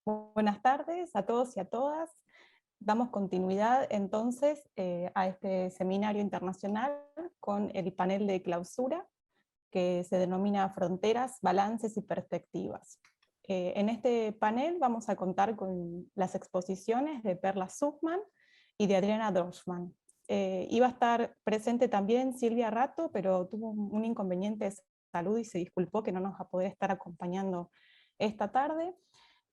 Buenas tardes a todos y a todas. Damos continuidad entonces a este seminario internacional con el panel de clausura que se denomina Fronteras, Balances y Perspectivas. En este panel vamos a contar con las exposiciones de Perla Suchman y de Adriana Dorfman. Iba a estar presente también Silvia Rato, pero tuvo un inconveniente de salud y se disculpó que no nos va a poder estar acompañando esta tarde.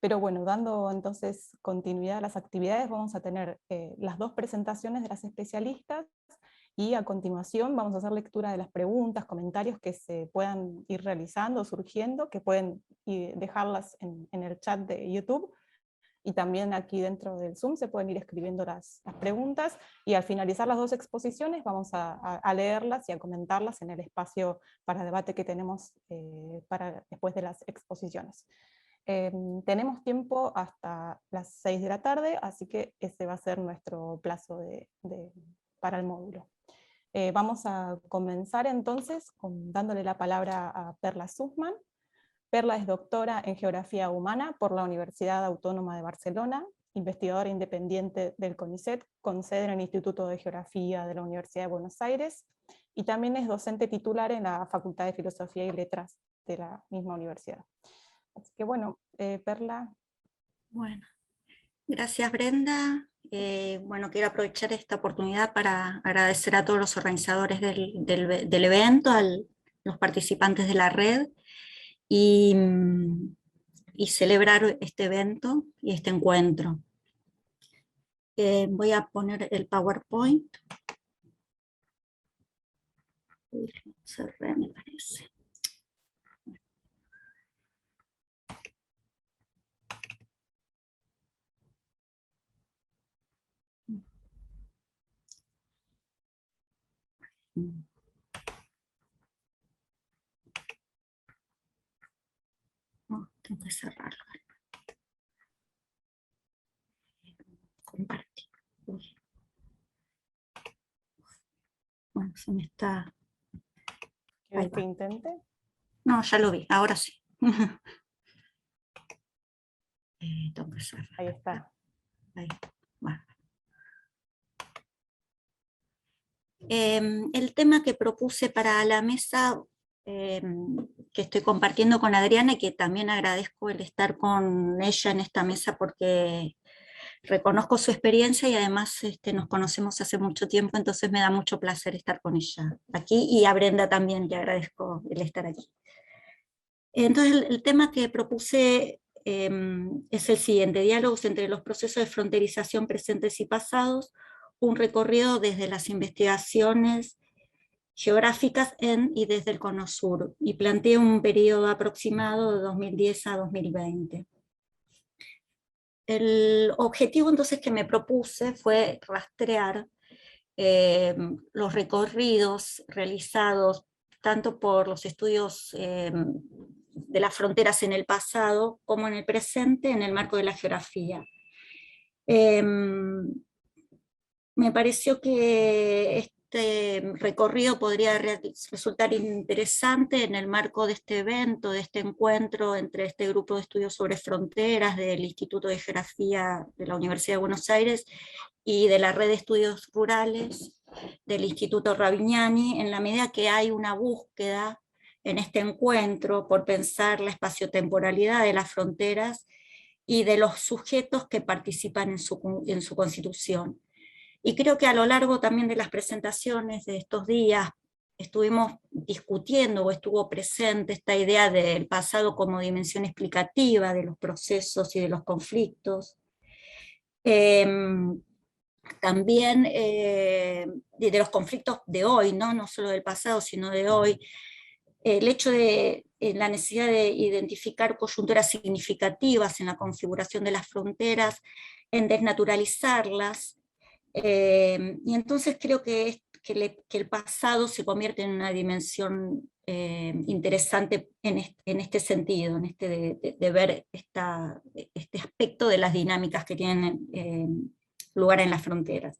Pero bueno, dando entonces continuidad a las actividades, vamos a tener las dos presentaciones de las especialistas, y a continuación vamos a hacer lectura de las preguntas, comentarios que se puedan ir realizando, surgiendo, que pueden dejarlas en el chat de YouTube, y también aquí dentro del Zoom se pueden ir escribiendo las preguntas, y al finalizar las dos exposiciones vamos a leerlas y a comentarlas en el espacio para debate que tenemos para después de las exposiciones. Tenemos tiempo hasta las 6 de la tarde, así que ese va a ser nuestro plazo para el módulo. Vamos a comenzar entonces dándole la palabra a Perla Suchman. Perla es doctora en Geografía Humana por la Universidad Autónoma de Barcelona, investigadora independiente del CONICET, con sede en el Instituto de Geografía de la Universidad de Buenos Aires, y también es docente titular en la Facultad de Filosofía y Letras de la misma universidad. Así que bueno, Perla. Bueno, gracias Brenda. Bueno, quiero aprovechar esta oportunidad para agradecer a todos los organizadores del evento, a los participantes de la red, y celebrar este evento y este encuentro. Voy a poner el PowerPoint. Cerré, me parece. No, tengo que cerrarlo. Compartir. Uy. Bueno, se me está... ¿Quieres que intente? No, ya lo vi, ahora sí. Tengo que cerrar. Ahí está. Ahí. Bueno. El tema que propuse para la mesa, que estoy compartiendo con Adriana, y que también agradezco el estar con ella en esta mesa porque reconozco su experiencia y además nos conocemos hace mucho tiempo, entonces me da mucho placer estar con ella aquí, y a Brenda también le agradezco el estar aquí. Entonces el tema que propuse es el siguiente: diálogos entre los procesos de fronterización presentes y pasados, un recorrido desde las investigaciones geográficas en y desde el Cono Sur, y planteé un periodo aproximado de 2010 a 2020. El objetivo entonces que me propuse fue rastrear los recorridos realizados tanto por los estudios de las fronteras en el pasado como en el presente en el marco de la geografía. Me pareció que este recorrido podría resultar interesante en el marco de este evento, de este encuentro entre este grupo de estudios sobre fronteras del Instituto de Geografía de la Universidad de Buenos Aires y de la Red de Estudios Rurales del Instituto Ravignani, en la medida que hay una búsqueda en este encuentro por pensar la espaciotemporalidad de las fronteras y de los sujetos que participan en su constitución. Y creo que a lo largo también de las presentaciones de estos días estuvimos discutiendo, o estuvo presente, esta idea del pasado como dimensión explicativa de los procesos y de los conflictos. También de los conflictos de hoy, no solo del pasado, sino de hoy. El hecho de la necesidad de identificar coyunturas significativas en la configuración de las fronteras, en desnaturalizarlas. Y entonces creo que el pasado se convierte en una dimensión interesante en este sentido, de ver este aspecto de las dinámicas que tienen lugar en las fronteras.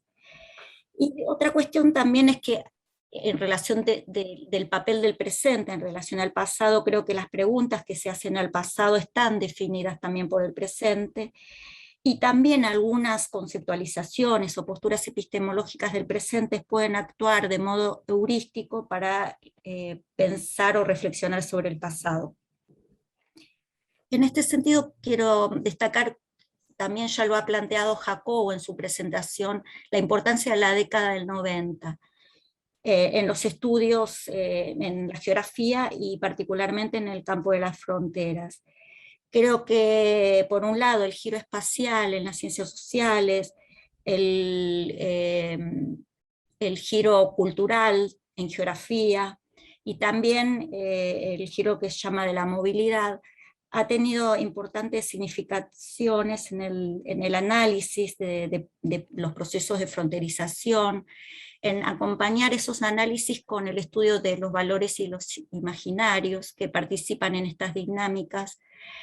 Y otra cuestión también es que en relación del papel del presente en relación al pasado, creo que las preguntas que se hacen al pasado están definidas también por el presente, y también algunas conceptualizaciones o posturas epistemológicas del presente pueden actuar de modo heurístico para pensar o reflexionar sobre el pasado. En este sentido, quiero destacar, también ya lo ha planteado Jacobo en su presentación, la importancia de la década del 90 en los estudios, en la geografía y particularmente en el campo de las fronteras. Creo que, por un lado, el giro espacial en las ciencias sociales, el giro cultural en geografía, y también el giro que se llama de la movilidad, ha tenido importantes significaciones en el análisis de los procesos de fronterización, en acompañar esos análisis con el estudio de los valores y los imaginarios que participan en estas dinámicas,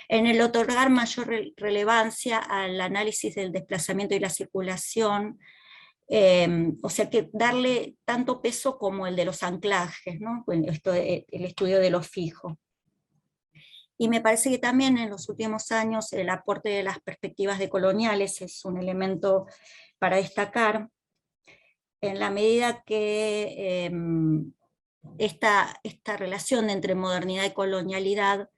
en el otorgar mayor relevancia al análisis del desplazamiento y la circulación, o sea que darle tanto peso como el de los anclajes, ¿no? El estudio de lo fijo. Y me parece que también en los últimos años el aporte de las perspectivas decoloniales es un elemento para destacar, en la medida que esta relación entre modernidad y colonialidad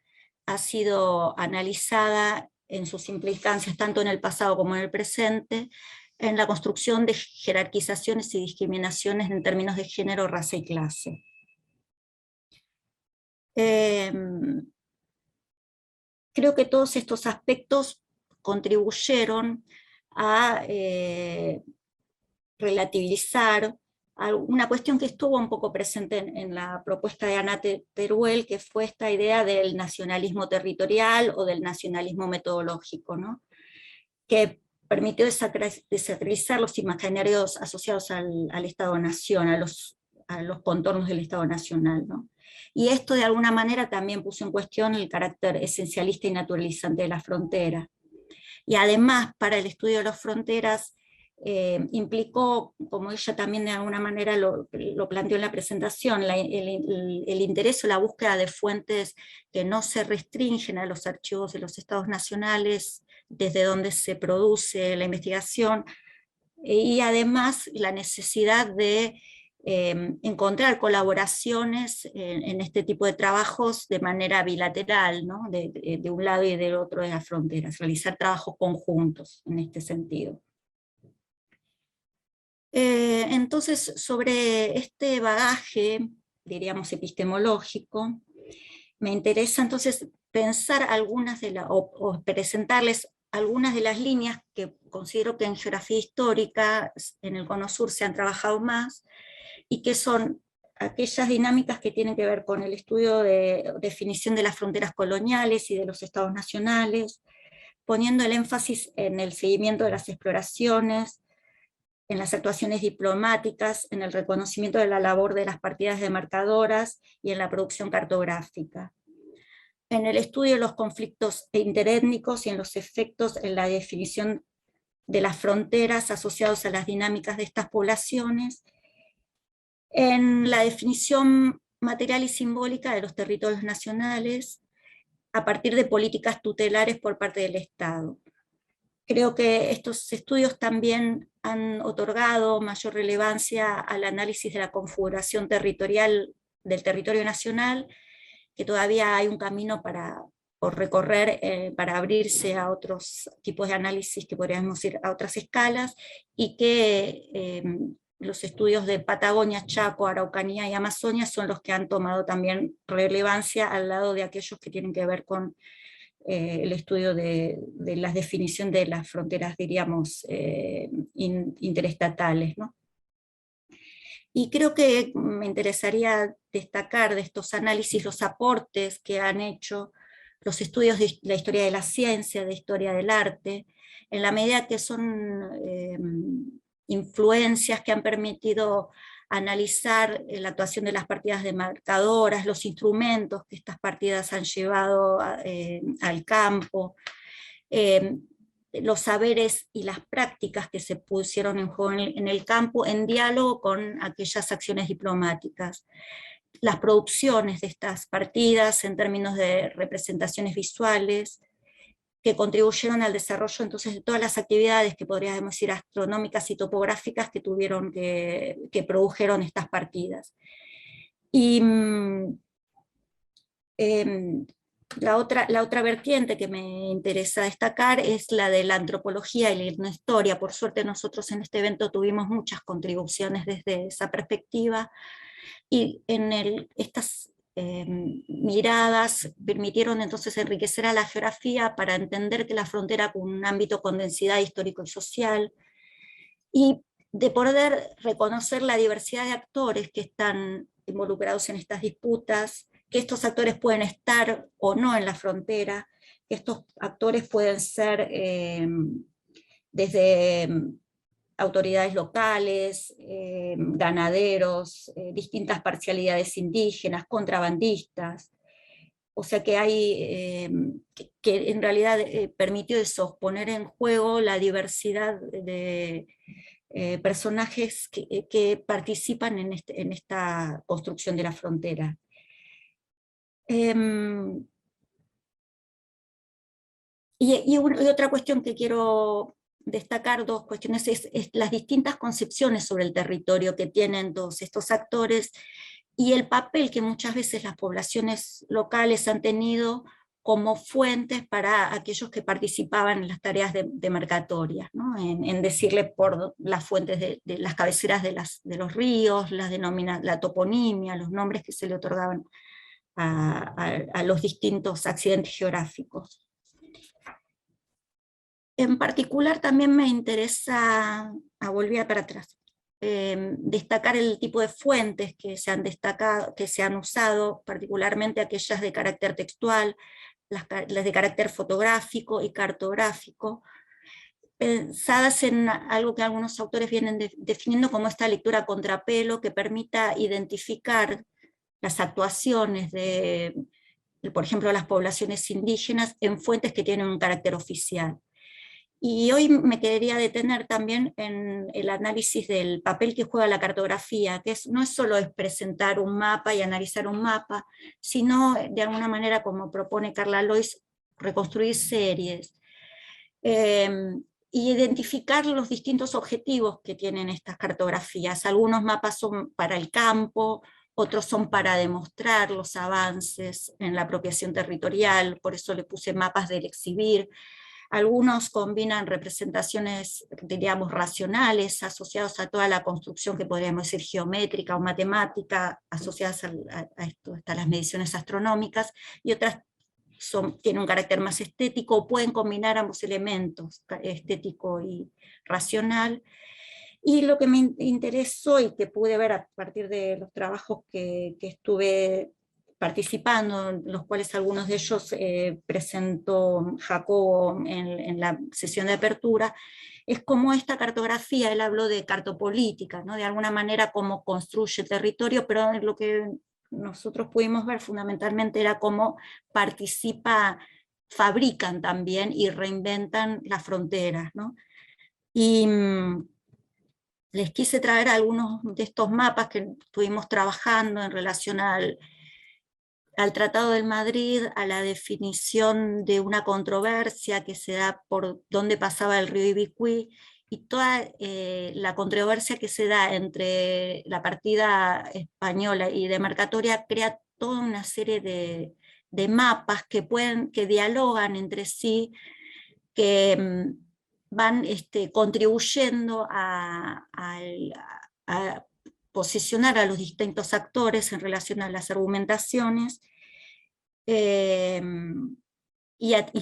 ha sido analizada en sus implicancias tanto en el pasado como en el presente, en la construcción de jerarquizaciones y discriminaciones en términos de género, raza y clase. Creo que todos estos aspectos contribuyeron a relativizar una cuestión que estuvo un poco presente en la propuesta de Ana Teruel, que fue esta idea del nacionalismo territorial o del nacionalismo metodológico, ¿no? Que permitió desacralizar los imaginarios asociados al Estado-Nación, a los contornos del Estado-Nacional, ¿no? Y esto de alguna manera también puso en cuestión el carácter esencialista y naturalizante de la frontera. Y además, para el estudio de las fronteras, implicó, como ella también de alguna manera lo planteó en la presentación, el interés o la búsqueda de fuentes que no se restringen a los archivos de los estados nacionales, desde donde se produce la investigación, y además la necesidad de encontrar colaboraciones en este tipo de trabajos de manera bilateral, ¿no? de un lado y del otro de las fronteras, realizar trabajos conjuntos en este sentido. Entonces, sobre este bagaje, diríamos epistemológico, me interesa entonces pensar algunas de o presentarles algunas de las líneas que considero que en geografía histórica, en el Cono Sur, se han trabajado más, y que son aquellas dinámicas que tienen que ver con el estudio de definición de las fronteras coloniales y de los estados nacionales, poniendo el énfasis en el seguimiento de las exploraciones, en las actuaciones diplomáticas, en el reconocimiento de la labor de las partidas demarcadoras y en la producción cartográfica, en el estudio de los conflictos interétnicos y en los efectos en la definición de las fronteras asociados a las dinámicas de estas poblaciones, en la definición material y simbólica de los territorios nacionales a partir de políticas tutelares por parte del Estado. Creo que estos estudios también han otorgado mayor relevancia al análisis de la configuración territorial del territorio nacional, que todavía hay un camino por recorrer para abrirse a otros tipos de análisis que podríamos ir a otras escalas, y que los estudios de Patagonia, Chaco, Araucanía y Amazonia son los que han tomado también relevancia al lado de aquellos que tienen que ver con el estudio de la definición de las fronteras, diríamos, interestatales, ¿no? Y creo que me interesaría destacar de estos análisis los aportes que han hecho los estudios de la historia de la ciencia, de historia del arte, en la medida que son influencias que han permitido analizar la actuación de las partidas demarcadoras, los instrumentos que estas partidas han llevado al campo, los saberes y las prácticas que se pusieron en juego en el campo en diálogo con aquellas acciones diplomáticas. Las producciones de estas partidas en términos de representaciones visuales, que contribuyeron al desarrollo entonces de todas las actividades que podríamos decir astronómicas y topográficas que produjeron estas partidas. Y la otra vertiente que me interesa destacar es la de la antropología y la etnohistoria. Por suerte nosotros en este evento tuvimos muchas contribuciones desde esa perspectiva, y estas miradas permitieron entonces enriquecer a la geografía para entender que la frontera con un ámbito con densidad histórico y social, y de poder reconocer la diversidad de actores que están involucrados en estas disputas, que estos actores pueden estar o no en la frontera, que estos actores pueden ser desde autoridades locales, ganaderos, distintas parcialidades indígenas, contrabandistas. O sea que que en realidad permitió eso, poner en juego la diversidad de personajes que participan en esta construcción de la frontera. Y otra cuestión que quiero destacar, dos cuestiones, es las distintas concepciones sobre el territorio que tienen todos estos actores, y el papel que muchas veces las poblaciones locales han tenido como fuentes para aquellos que participaban en las tareas de mercatoria, ¿no? En decirle por las fuentes de las cabeceras de los ríos, la toponimia, los nombres que se le otorgaban a los distintos accidentes geográficos. En particular también me interesa, volver para atrás, destacar el tipo de fuentes que se han usado, particularmente aquellas de carácter textual, las de carácter fotográfico y cartográfico, pensadas en algo que algunos autores vienen definiendo como esta lectura contrapelo, que permita identificar las actuaciones por ejemplo, las poblaciones indígenas en fuentes que tienen un carácter oficial. Y hoy me quería detener también en el análisis del papel que juega la cartografía, que no es solo presentar un mapa y analizar un mapa, sino de alguna manera, como propone Carla Lois, reconstruir series, y identificar los distintos objetivos que tienen estas cartografías. Algunos mapas son para el campo, otros son para demostrar los avances en la apropiación territorial, por eso le puse mapas del exhibir. Algunos combinan representaciones, diríamos, racionales, asociados a toda la construcción que podríamos decir geométrica o matemática, asociadas a las mediciones astronómicas, y otras tienen un carácter más estético, o pueden combinar ambos elementos, estético y racional. Y lo que me interesó y que pude ver a partir de los trabajos que estuve participando, en los cuales algunos de ellos presentó Jacobo en la sesión de apertura, es cómo esta cartografía, él habló de cartopolítica, ¿no? De alguna manera cómo construye el territorio, pero lo que nosotros pudimos ver fundamentalmente era cómo fabrican también y reinventan las fronteras, ¿no? Y les quise traer algunos de estos mapas que estuvimos trabajando en relación al Tratado del Madrid, a la definición de una controversia que se da por dónde pasaba el río Ibicuí, y toda la controversia que se da entre la partida española y demarcatoria crea toda una serie de mapas que dialogan entre sí, que van contribuyendo a posicionar a los distintos actores en relación a las argumentaciones, y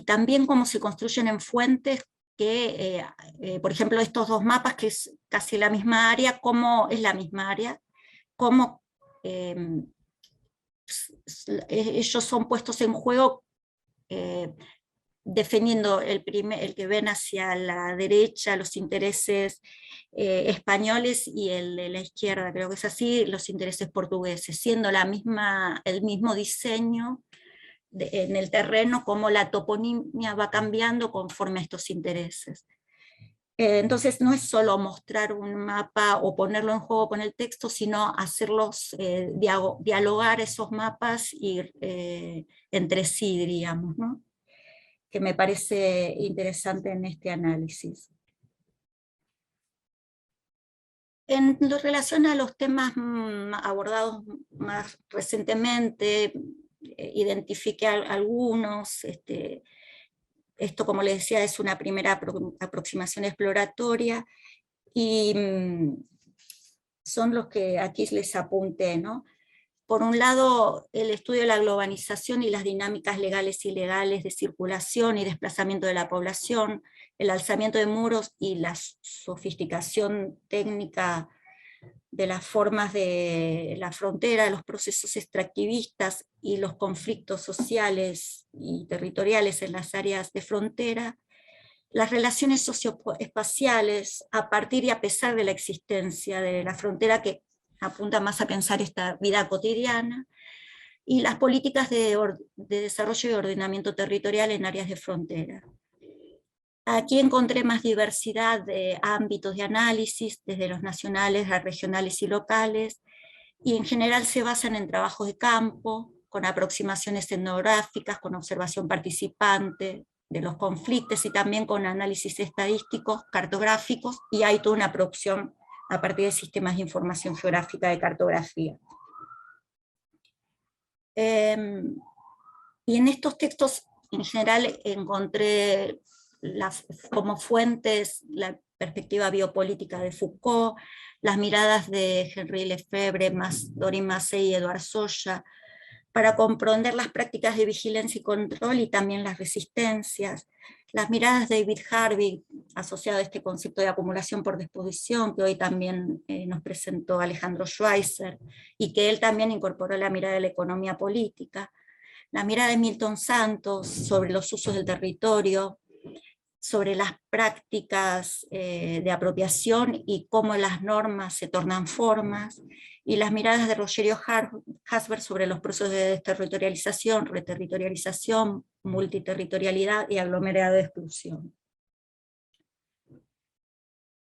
también cómo se construyen en fuentes que, por ejemplo, estos dos mapas, que es casi la misma área, cómo es la misma área, cómo ellos son puestos en juego, defendiendo el que ven hacia la derecha los intereses españoles, y el de la izquierda, creo que es así, los intereses portugueses, siendo el mismo diseño, en el terreno, cómo la toponimia va cambiando conforme a estos intereses. Entonces no es solo mostrar un mapa o ponerlo en juego con el texto, sino hacerlos dialogar esos mapas y, entre sí, diríamos, ¿no? Que me parece interesante en este análisis. En relación a los temas abordados más recientemente, identifiqué algunos. Esto, como les decía, es una primera aproximación exploratoria, y son los que aquí les apunté, ¿no? Por un lado, el estudio de la globalización y las dinámicas legales y ilegales de circulación y desplazamiento de la población, el alzamiento de muros y la sofisticación técnica de las formas de la frontera, de los procesos extractivistas y los conflictos sociales y territoriales en las áreas de frontera, las relaciones socioespaciales a partir y a pesar de la existencia de la frontera, que apunta más a pensar esta vida cotidiana, y las políticas de desarrollo y ordenamiento territorial en áreas de frontera. Aquí encontré más diversidad de ámbitos de análisis, desde los nacionales a regionales y locales, y en general se basan en trabajos de campo, con aproximaciones etnográficas, con observación participante de los conflictos, y también con análisis estadísticos, cartográficos, y hay toda una producción a partir de sistemas de información geográfica de cartografía. Y en estos textos en general encontré como fuentes la perspectiva biopolítica de Foucault, las miradas de Henri Lefebvre, Dorin Massey y Eduard Soya, para comprender las prácticas de vigilancia y control y también las resistencias, las miradas de David Harvey, asociado a este concepto de acumulación por disposición, que hoy también nos presentó Alejandro Schweitzer, y que él también incorporó la mirada de la economía política, la mirada de Milton Santos sobre los usos del territorio, sobre las prácticas de apropiación y cómo las normas se tornan formas, y las miradas de Rogerio Hasberg sobre los procesos de desterritorialización, reterritorialización, multiterritorialidad y aglomerado de exclusión.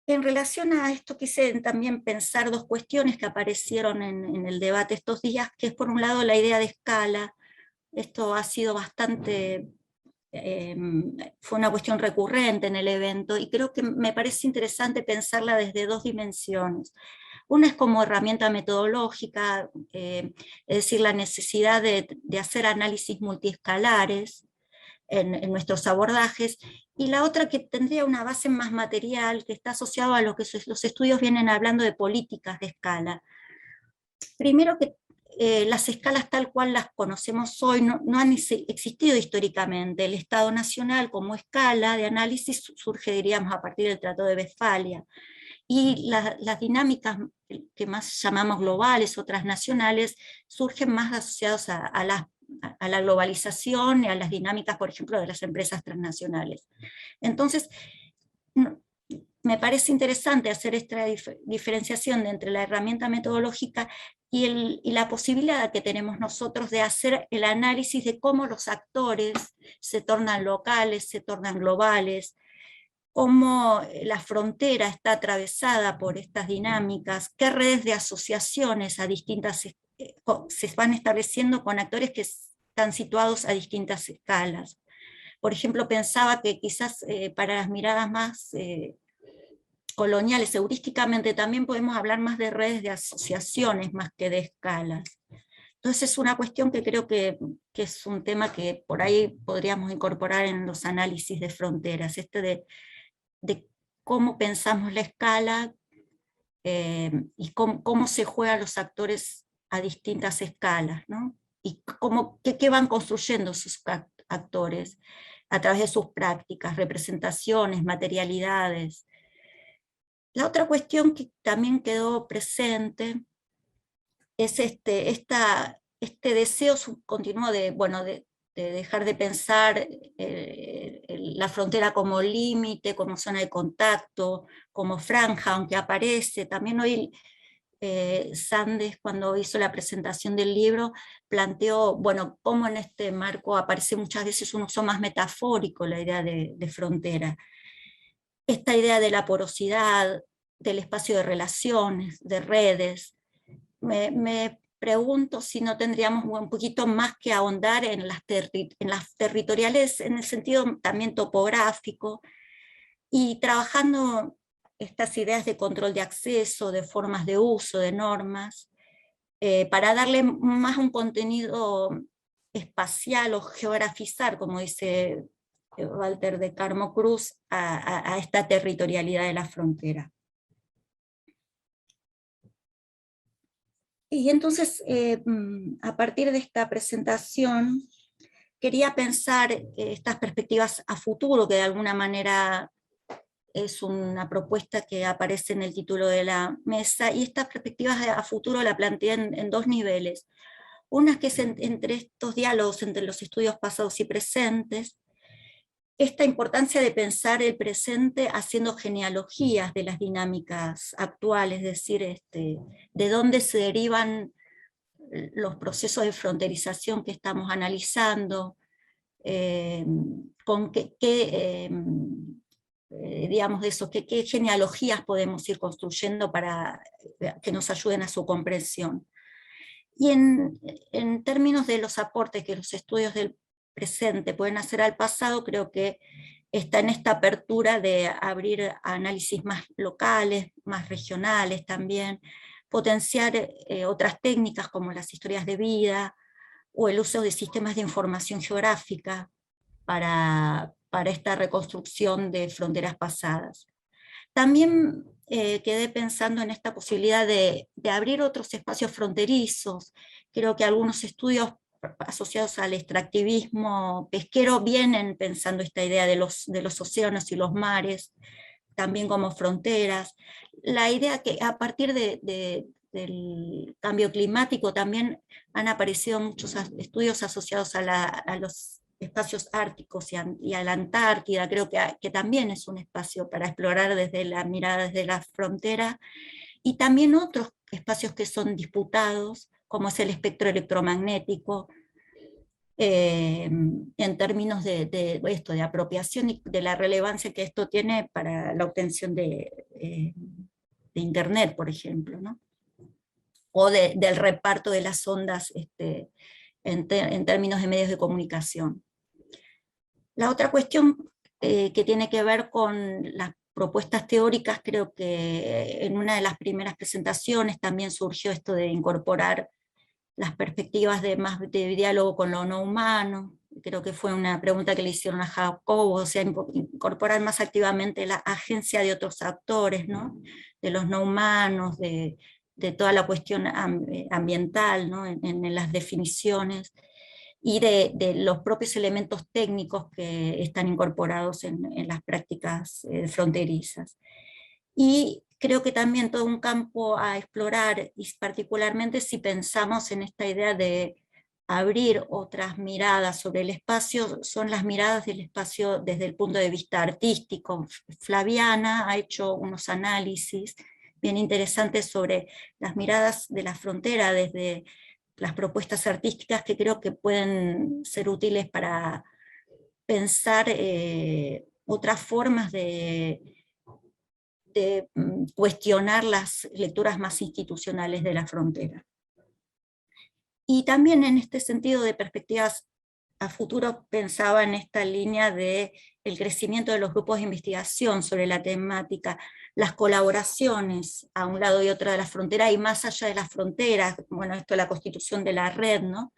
En relación a esto quise también pensar dos cuestiones que aparecieron en el debate estos días, que es por un lado la idea de escala. Esto ha sido bastante... fue una cuestión recurrente en el evento, y creo que me parece interesante pensarla desde dos dimensiones. Una es como herramienta metodológica, es decir, la necesidad de hacer análisis multiescalares en nuestros abordajes, y la otra que tendría una base más material, que está asociado a lo que los estudios vienen hablando de políticas de escala. Primero, que las escalas tal cual las conocemos hoy no han existido históricamente. El Estado Nacional como escala de análisis surge, diríamos, a partir del Tratado de Westfalia, y las dinámicas que más llamamos globales o transnacionales surgen más asociados a la globalización y a las dinámicas, por ejemplo, de las empresas transnacionales. Entonces, me parece interesante hacer esta diferenciación entre la herramienta metodológica y la posibilidad que tenemos nosotros de hacer el análisis de cómo los actores se tornan locales, se tornan globales, cómo la frontera está atravesada por estas dinámicas, qué redes de asociaciones a distintas se van estableciendo con actores que están situados a distintas escalas. Por ejemplo, pensaba que quizás para las miradas más coloniales, heurísticamente también podemos hablar más de redes de asociaciones más que de escalas. Entonces es una cuestión que creo que es un tema que por ahí podríamos incorporar en los análisis de fronteras, de cómo pensamos la escala y cómo se juegan los actores a distintas escalas, ¿no? Y qué van construyendo esos actores a través de sus prácticas, representaciones, materialidades. La otra cuestión que también quedó presente es este deseo continuo de dejar de pensar la frontera como límite, como zona de contacto, como franja, aunque aparece. También hoy Sandes, cuando hizo la presentación del libro, planteó, bueno, cómo en este marco aparece muchas veces un uso más metafórico, la idea de frontera. Esta idea de la porosidad, del espacio de relaciones, de redes. Me pregunto si no tendríamos un poquito más que ahondar en las territoriales, en el sentido también topográfico, y trabajando estas ideas de control de acceso, de formas de uso, de normas, para darle más un contenido espacial o geografizar, como dice Walter de Carmo Cruz, a esta territorialidad de la frontera. Y entonces, a partir de esta presentación, quería pensar estas perspectivas a futuro, que de alguna manera es una propuesta que aparece en el título de la mesa, y estas perspectivas a futuro la planteé en dos niveles. Una que es entre estos diálogos entre los estudios pasados y presentes, esta importancia de pensar el presente haciendo genealogías de las dinámicas actuales, es decir, de dónde se derivan los procesos de fronterización que estamos analizando, con digamos de eso, qué genealogías podemos ir construyendo para que nos ayuden a su comprensión. Y en términos de los aportes que los estudios del presente pueden hacer al pasado, creo que está en esta apertura de abrir análisis más locales, más regionales también, potenciar otras técnicas como las historias de vida, o el uso de sistemas de información geográfica para esta reconstrucción de fronteras pasadas. También quedé pensando en esta posibilidad de abrir otros espacios fronterizos. Creo que algunos estudios asociados al extractivismo pesquero vienen pensando esta idea de los océanos y los mares, también como fronteras. La idea que a partir del cambio climático también han aparecido muchos estudios asociados a los espacios árticos y a la Antártida. Creo que también es un espacio para explorar desde la mirada, desde la frontera, y también otros espacios que son disputados, como es el espectro electromagnético, en términos de apropiación y de la relevancia que esto tiene para la obtención de Internet, por ejemplo, ¿no? O del reparto de las ondas en términos de medios de comunicación. La otra cuestión que tiene que ver con las propuestas teóricas, creo que en una de las primeras presentaciones también surgió esto de incorporar las perspectivas más de diálogo con lo no humano. Creo que fue una pregunta que le hicieron a Jacobo, o sea, incorporar más activamente la agencia de otros actores, ¿no? De los no humanos, de toda la cuestión ambiental, ¿no? en las definiciones, y de los propios elementos técnicos que están incorporados en las prácticas fronterizas. Y creo que también todo un campo a explorar, y particularmente si pensamos en esta idea de abrir otras miradas sobre el espacio, son las miradas del espacio desde el punto de vista artístico. Flaviana ha hecho unos análisis bien interesantes sobre las miradas de la frontera desde las propuestas artísticas, que creo que pueden ser útiles para pensar otras formas de cuestionar las lecturas más institucionales de la frontera. Y también en este sentido de perspectivas a futuro pensaba en esta línea de el crecimiento de los grupos de investigación sobre la temática, las colaboraciones a un lado y otro de la frontera y más allá de las fronteras, bueno, esto es la constitución de la red, ¿no?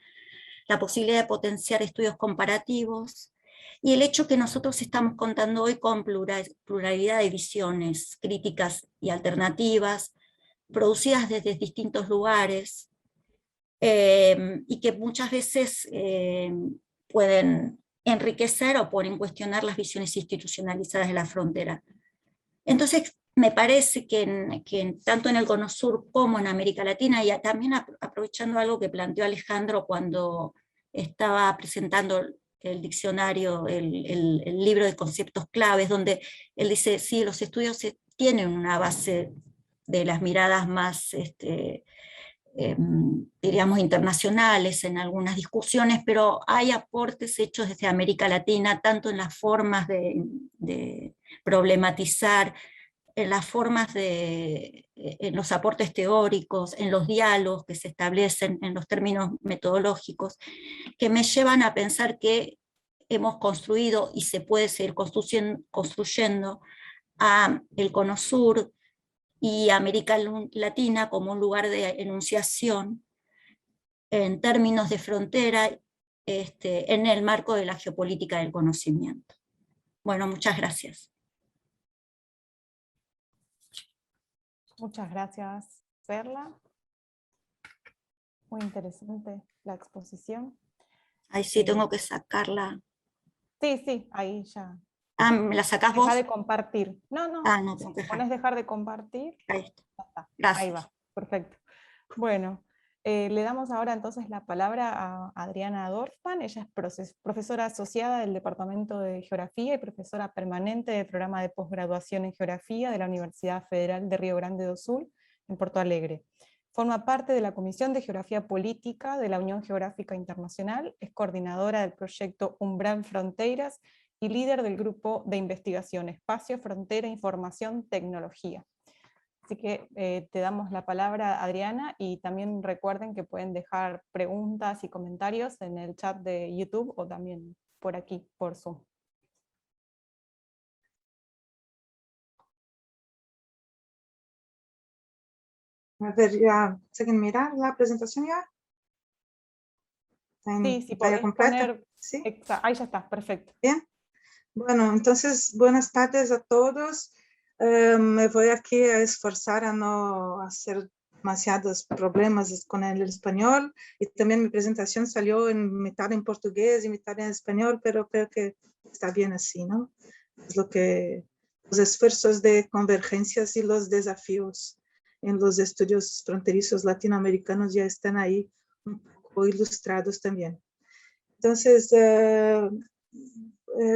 La posibilidad de potenciar estudios comparativos, y el hecho que nosotros estamos contando hoy con pluralidad de visiones críticas y alternativas, producidas desde distintos lugares, y que muchas veces pueden enriquecer o pueden cuestionar las visiones institucionalizadas de la frontera. Entonces, me parece que tanto en el Cono Sur como en América Latina, y también aprovechando algo que planteó Alejandro cuando estaba presentando el diccionario, el libro de conceptos claves, donde él dice, sí, los estudios tienen una base de las miradas más, diríamos, internacionales en algunas discusiones, pero hay aportes hechos desde América Latina, tanto en las formas de problematizar, en las formas en los aportes teóricos, en los diálogos que se establecen, en los términos metodológicos, que me llevan a pensar que hemos construido y se puede seguir construyendo a el Cono Sur y América Latina como un lugar de enunciación en términos de frontera, en el marco de la geopolítica del conocimiento. Bueno, muchas gracias. Muchas gracias, Perla. Muy interesante la exposición. Ahí sí tengo que sacarla. Sí, sí, ahí ya. Ah, ¿me la sacás vos? Deja de compartir. No, no. Ah, no, tengo que Pones dejar de compartir. Ahí está. Ya está. Gracias. Ahí va, perfecto. Bueno, le damos ahora entonces la palabra a Adriana Dorfman. Ella es profesora asociada del Departamento de Geografía y profesora permanente del programa de posgraduación en Geografía de la Universidad Federal de Río Grande do Sul, en Porto Alegre. Forma parte de la Comisión de Geografía Política de la Unión Geográfica Internacional, es coordinadora del proyecto Umbral Fronteiras y líder del grupo de investigación Espacio, Frontera, Información, Tecnología. Así que te damos la palabra, Adriana, y también recuerden que pueden dejar preguntas y comentarios en el chat de YouTube o también por aquí, por Zoom. A ver, ¿ya se quieren mirar la presentación ya? Sí, si ¿Pantalla podés completa? poner... Sí. Ahí ya está, perfecto. Bien. Bueno, entonces, buenas tardes a todos. Me voy aquí a esforzar a no hacer demasiados problemas con el español, y también mi presentación salió en mitad en portugués y mitad en español, pero creo que está bien así, ¿no? Es lo que los esfuerzos de convergencias y los desafíos en los estudios fronterizos latinoamericanos ya están ahí un poco ilustrados también. Entonces,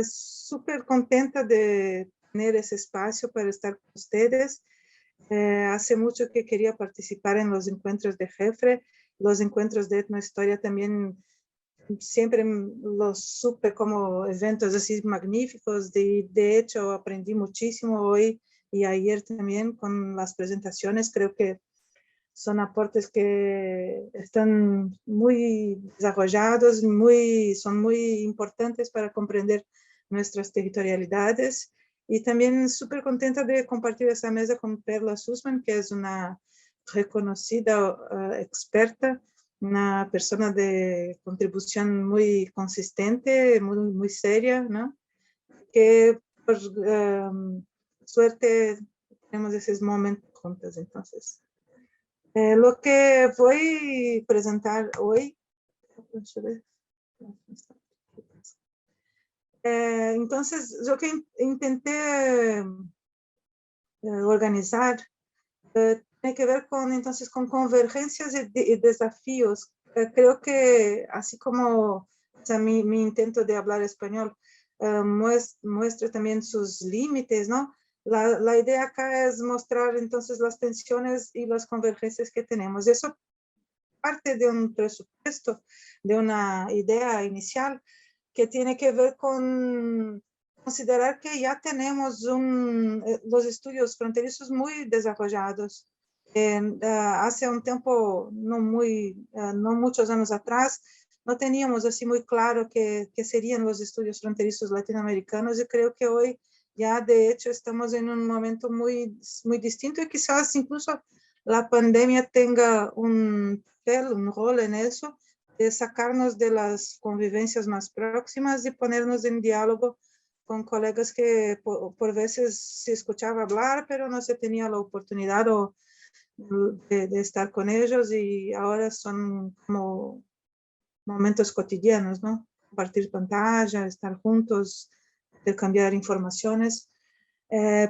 súper contenta de tener ese espacio para estar con ustedes. Hace mucho que quería participar en los encuentros de Jefre, los encuentros de etnohistoria también siempre los supe como eventos así magníficos. De hecho, aprendí muchísimo hoy y ayer también con las presentaciones. Creo que son aportes que están muy desarrollados, son muy importantes para comprender nuestras territorialidades. Y también súper contenta de compartir esa mesa con Perla Sussman, que es una reconocida experta, una persona de contribución muy consistente, muy seria, ¿no? Que por suerte tenemos esos momentos juntos. Entonces, lo que voy a presentar hoy, entonces, lo que intenté organizar tiene que ver con, entonces, con convergencias y desafíos. Creo que así como, o sea, mi intento de hablar español muestra también sus límites, ¿no? La idea acá es mostrar entonces las tensiones y las convergencias que tenemos. Eso parte de un presupuesto, de una idea inicial que tiene que ver con considerar que ya tenemos los estudios fronterizos muy desarrollados. Hace un tiempo, no muchos años atrás, no teníamos así muy claro qué serían los estudios fronterizos latinoamericanos, y creo que hoy ya de hecho estamos en un momento muy distinto, y quizás incluso la pandemia tenga un rol en eso, de sacarnos de las convivencias más próximas y ponernos en diálogo con colegas que por veces se escuchaba hablar, pero no se tenía la oportunidad de estar con ellos, y ahora son como momentos cotidianos, ¿no? Compartir pantalla, estar juntos, intercambiar informaciones.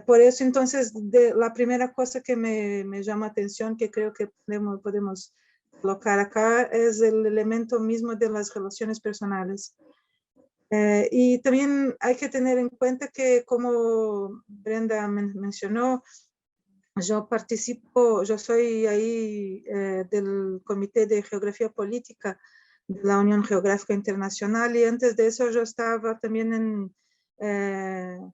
Por eso, entonces, la primera cosa que me llama atención, que creo que podemos colocar acá, es el elemento mismo de las relaciones personales. Y también hay que tener en cuenta que, como Brenda mencionó, yo participo, yo soy ahí del Comité de Geografía Política de la Unión Geográfica Internacional, y antes de eso yo estaba también en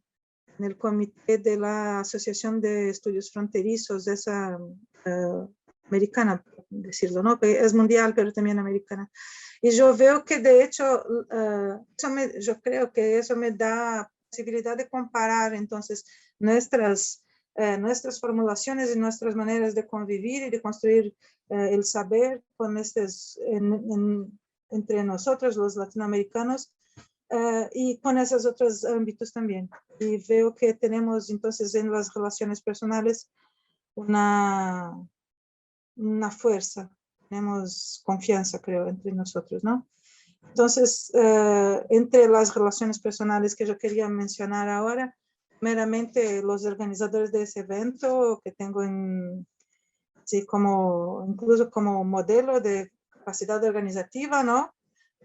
el comité de la Asociación de Estudios Fronterizos, esa americana, por decirlo, ¿no? Es mundial, pero también americana. Y yo veo que de hecho, yo creo que eso me da posibilidad de comparar entonces nuestras formulaciones y nuestras maneras de convivir y de construir el saber con entre nosotros, los latinoamericanos, y con esos otros ámbitos también. Y veo que tenemos entonces en las relaciones personales una fuerza, tenemos confianza, creo, entre nosotros, ¿no? Entonces, entre las relaciones personales que yo quería mencionar ahora, meramente los organizadores de ese evento que tengo sí, incluso como modelo de capacidad organizativa, ¿no?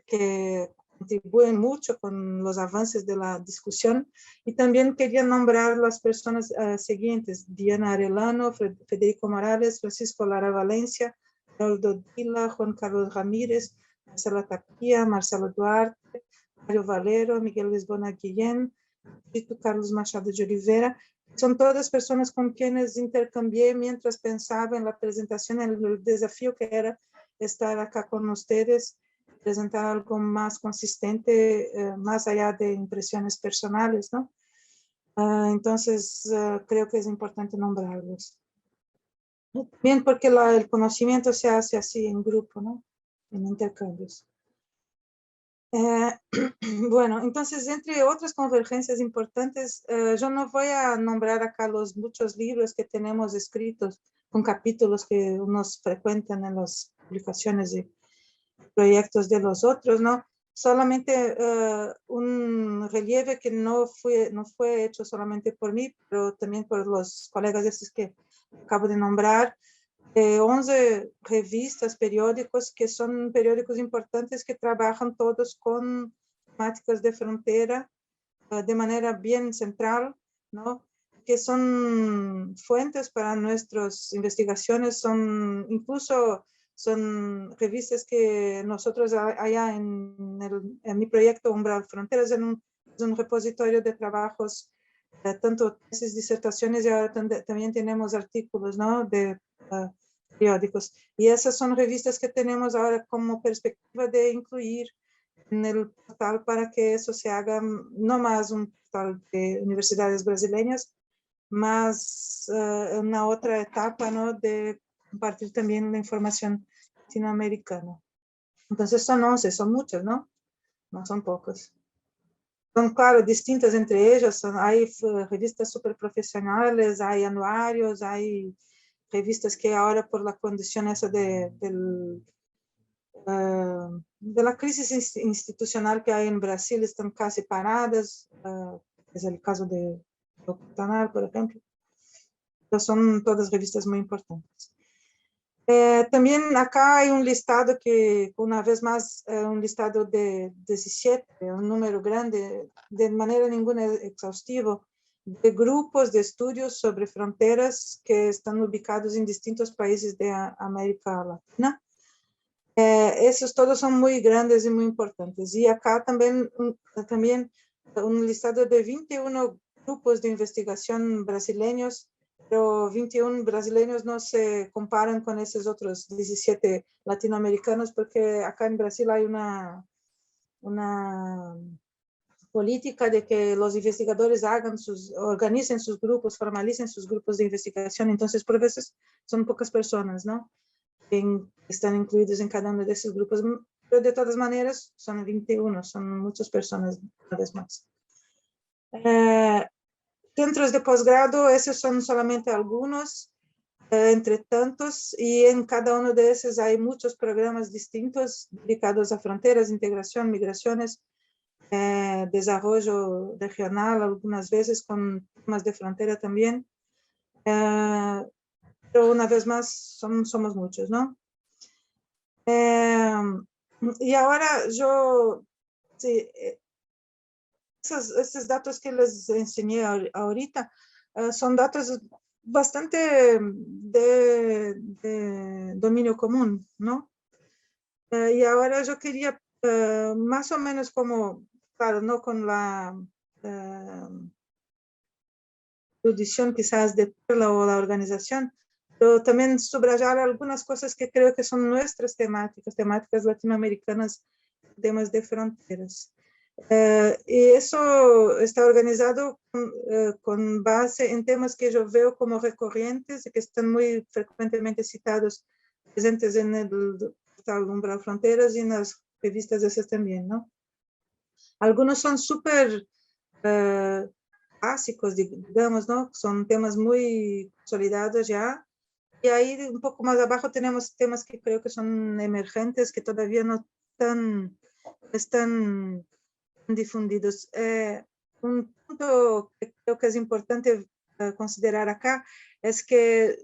Que contribuyen mucho con los avances de la discusión. Y también quería nombrar las personas siguientes: Diana Arellano, Federico Morales, Francisco Lara Valencia, Leopoldo Dila, Juan Carlos Ramírez, Marcela Tapia, Marcelo Duarte, Mario Valero, Miguel Lisbona Guillén, Tito Carlos Machado de Oliveira. Son todas personas con quienes intercambié mientras pensaba en la presentación, en el desafío que era estar acá con ustedes, presentar algo más consistente, más allá de impresiones personales, ¿no? Entonces, creo que es importante nombrarlos. Bien, porque el conocimiento se hace así en grupo, ¿no? En intercambios. Bueno, entonces, entre otras convergencias importantes, yo no voy a nombrar acá los muchos libros que tenemos escritos con capítulos que nos frecuentan en las publicaciones y proyectos de los otros, ¿no? Solamente un relieve que no fue hecho solamente por mí, pero también por los colegas estos que acabo de nombrar, 11 revistas, periódicos, que son periódicos importantes que trabajan todos con temáticas de frontera de manera bien central, ¿no? Que son fuentes para nuestras investigaciones, son revistas que nosotros allá en mi proyecto Umbral Fronteras, es un repositorio de trabajos, tanto tesis, disertaciones, y ahora también tenemos artículos, ¿no? De periódicos. Y esas son revistas que tenemos ahora como perspectiva de incluir en el portal para que eso se haga no más un portal de universidades brasileñas, más una otra etapa, ¿no? De compartir también la información latinoamericana. Entonces son 11, son muchas, ¿no? No son pocas. Son, claro, distintas entre ellas. Hay revistas super profesionales, hay anuarios, hay revistas que ahora por la condición esa de la crisis institucional que hay en Brasil están casi paradas, es el caso de Octanal, por ejemplo. Pero son todas revistas muy importantes. También acá hay un listado que, una vez más, un listado de 17, un número grande, de manera ninguna exhaustivo, de grupos de estudios sobre fronteras que están ubicados en distintos países de América Latina. Esos todos son muy grandes y muy importantes. Y acá también un listado de 21 grupos de investigación brasileños, pero 21 brasileños no se comparan con esos otros 17 latinoamericanos, porque acá en Brasil hay una política de que los investigadores organicen sus grupos, formalicen sus grupos de investigación. Entonces, por veces son pocas personas, ¿no? Están incluidos en cada uno de esos grupos, pero de todas maneras son 21, son muchas personas una vez más. Centros de posgrado, esos son solamente algunos, entre tantos, y en cada uno de esos hay muchos programas distintos dedicados a fronteras, integración, migraciones, desarrollo regional, algunas veces con temas de frontera también. Pero una vez más somos muchos, ¿no? Y ahora sí, esos datos que les enseñé ahorita son datos bastante de dominio común, ¿no? Y ahora yo quería más o menos como, claro, no con la erudición quizás de Perla o la organización, pero también subrayar algunas cosas que creo que son nuestras temáticas latinoamericanas, temas de fronteras. Y eso está organizado con base en temas que yo veo como recurrentes y que están muy frecuentemente citados, presentes en el portal Umbral Fronteras y en las revistas esas también, ¿no? Algunos son súper básicos, digamos, ¿no? Son temas muy consolidados ya. Y ahí un poco más abajo tenemos temas que creo que son emergentes, que todavía no están difundidos. Un punto que creo que es importante considerar acá es que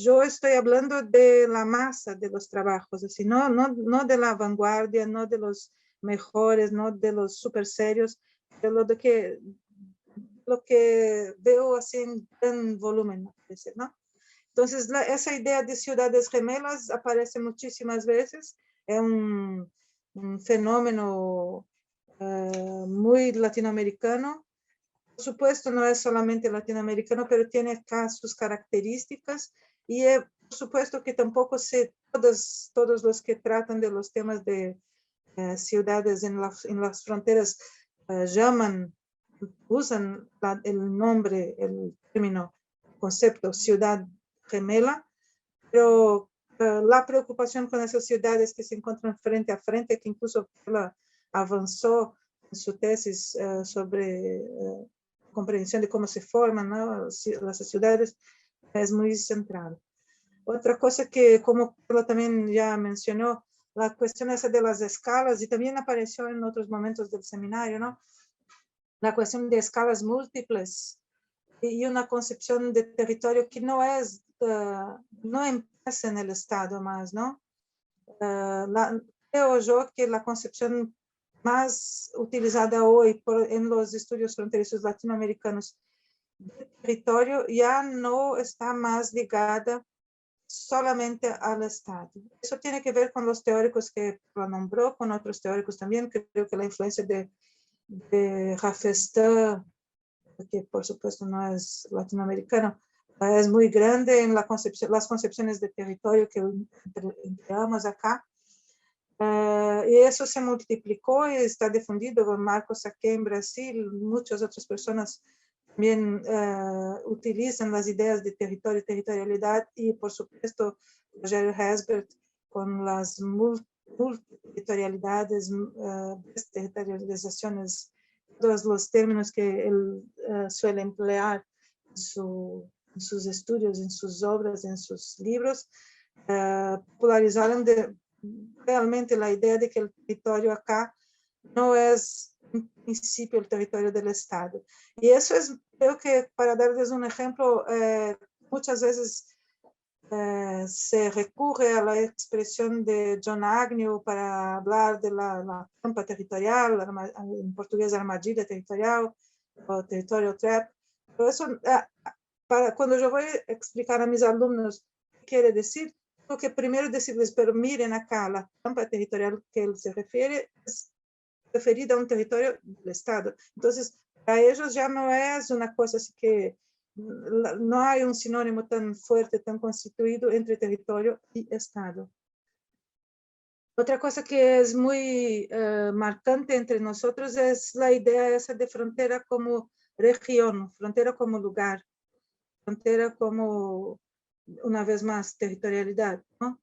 yo estoy hablando de la masa de los trabajos, así, no de la vanguardia, no de los mejores, no de los súper serios, pero lo que veo así en gran volumen, ¿no? Entonces, esa idea de ciudades gemelas aparece muchísimas veces, es un fenómeno muy latinoamericano. Por supuesto, no es solamente latinoamericano, pero tiene acá sus características y por supuesto que tampoco sé todos los que tratan de los temas de ciudades en las fronteras usan el nombre, el término, el concepto ciudad gemela, pero la preocupación con esas ciudades que se encuentran frente a frente, que incluso avanzó en su tesis sobre comprensión de cómo se forman, ¿no?, las ciudades, es muy central. Otra cosa que, como Carla también ya mencionó, la cuestión esa de las escalas, y también apareció en otros momentos del seminario, ¿no?, la cuestión de escalas múltiples y una concepción de territorio que no empieza en el Estado más, ¿no? Creo yo que la concepción más utilizada hoy en los estudios fronterizos latinoamericanos de territorio ya no está más ligada solamente al Estado. Eso tiene que ver con los teóricos que lo nombró, con otros teóricos también. Creo que la influencia de Rafestad, que por supuesto no es latinoamericano, es muy grande en las concepciones de territorio que empleamos acá. Y eso se multiplicó y está difundido. Marcos Saqué en Brasil, muchas otras personas también utilizan las ideas de territorio y territorialidad, y por supuesto Rogerio Hesbert con las multiterritorialidades, territorializaciones, todos los términos que él suele emplear en sus estudios, en sus obras, en sus libros, popularizaron realmente la idea de que el territorio acá no es en principio el territorio del Estado. Y eso es, creo que para darles un ejemplo, muchas veces se recurre a la expresión de John Agnew para hablar de la trampa territorial, en portugués armadilha territorial o territorio trap. Pero eso, cuando yo voy a explicar a mis alumnos qué quiere decir, tengo que primero decirles, pero miren acá, la trampa territorial que él se refiere es referida a un territorio del Estado. Entonces, para ellos ya no es una cosa así que no hay un sinónimo tan fuerte, tan constituido entre territorio y Estado. Otra cosa que es muy marcante entre nosotros es la idea esa de frontera como región, frontera como lugar, frontera como, una vez más, territorialidad, ¿no?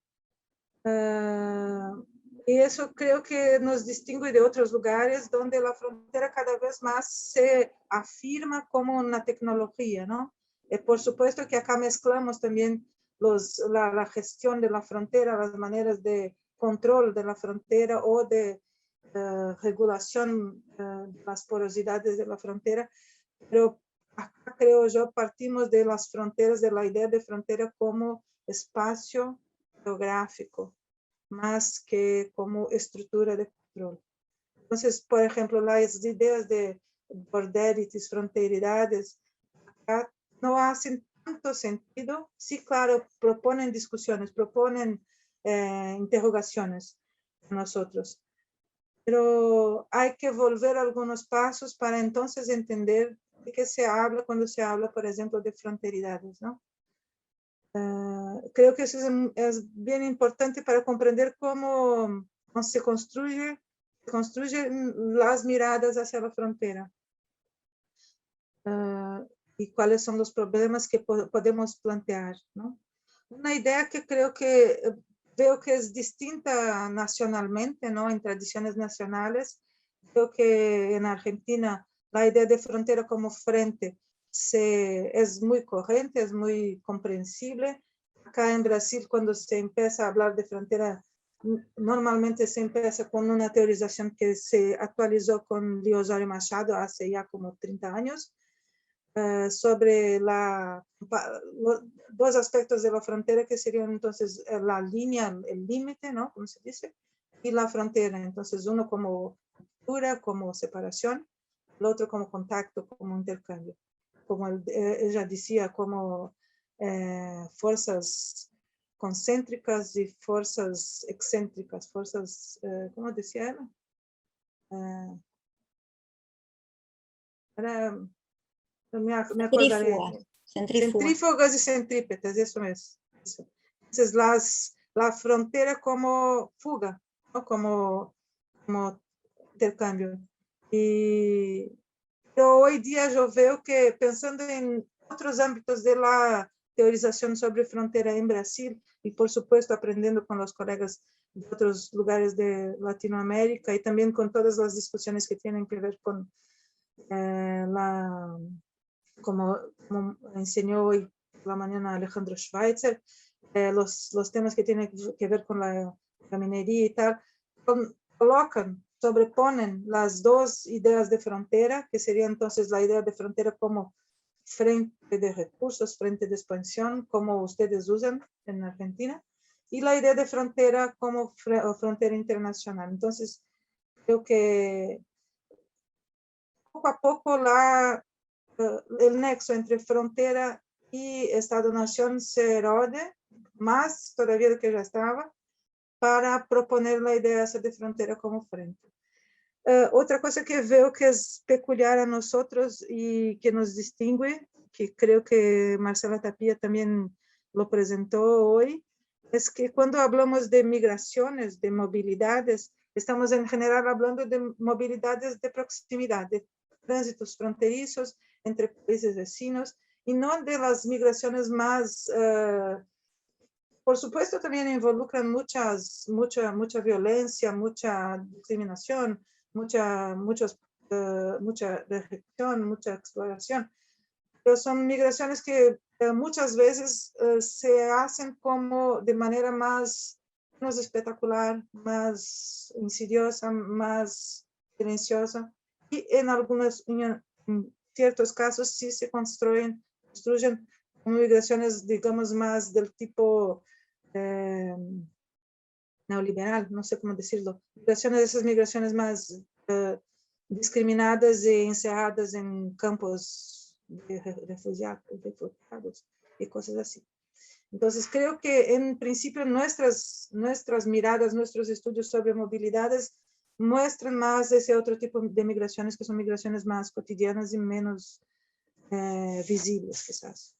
Y eso creo que nos distingue de otros lugares donde la frontera cada vez más se afirma como una tecnología, ¿no? Por supuesto que acá mezclamos también la gestión de la frontera, las maneras de control de la frontera o de regulación de las porosidades de la frontera, pero acá creo yo partimos de las fronteras, de la idea de frontera como espacio geográfico, más que como estructura de control. Entonces, por ejemplo, las ideas de borderities, fronteiridades, acá no hacen tanto sentido. Sí, claro, proponen discusiones, proponen interrogaciones a nosotros, pero hay que volver algunos pasos para entonces entender de qué se habla cuando se habla, por ejemplo, de fronteridades, ¿no? Creo que eso es bien importante para comprender cómo se construyen las miradas hacia la frontera. Y cuáles son los problemas que podemos plantear, ¿no? Una idea que creo que veo que es distinta nacionalmente, ¿no? En tradiciones nacionales. Creo que en Argentina la idea de frontera como frente es muy corriente, es muy comprensible. Acá en Brasil, cuando se empieza a hablar de frontera, normalmente se empieza con una teorización que se actualizó con Leo Osorio Machado hace ya como 30 años, sobre los dos aspectos de la frontera, que serían entonces la línea, el límite, ¿no? Como se dice, y la frontera. Entonces, uno como ruptura, como separación, el otro como contacto, como intercambio. Como ella decía, como fuerzas concéntricas y fuerzas excéntricas, fuerzas, ¿cómo decía ella? Me acordaré. Centrífugas y centrípetas, eso es. Eso. Entonces, la frontera como fuga, ¿no? como intercambio. Pero hoy día yo veo que, pensando en otros ámbitos de la teorización sobre frontera en Brasil, y por supuesto aprendiendo con los colegas de otros lugares de Latinoamérica, y también con todas las discusiones que tienen que ver con como enseñó hoy por la mañana Alejandro Schweitzer, los temas que tienen que ver con la minería y tal, sobreponen las dos ideas de frontera, que sería entonces la idea de frontera como frente de recursos, frente de expansión, como ustedes usan en Argentina, y la idea de frontera como frontera internacional. Entonces, creo que poco a poco el nexo entre frontera y Estado-Nación se erode, más todavía de que ya estaba, para proponer la idea de frontera como frente. Otra cosa que veo que es peculiar a nosotros y que nos distingue, que creo que Marcela Tapia también lo presentó hoy, es que cuando hablamos de migraciones, de movilidades, estamos en general hablando de movilidades de proximidad, de tránsitos fronterizos entre países vecinos, y no de las migraciones más, por supuesto también involucran mucha violencia, mucha discriminación, mucha restricción, mucha exploración, pero son migraciones que muchas veces se hacen como de manera menos espectacular, más insidiosa, más silenciosa, y en ciertos casos sí se construyen migraciones, digamos, más del tipo neoliberal, no sé cómo decirlo, esas migraciones más discriminadas e encerradas en campos de refugiados y cosas así. Entonces, creo que en principio nuestras miradas, nuestros estudios sobre movilidades muestran más ese otro tipo de migraciones, que son migraciones más cotidianas y menos visibles, quizás.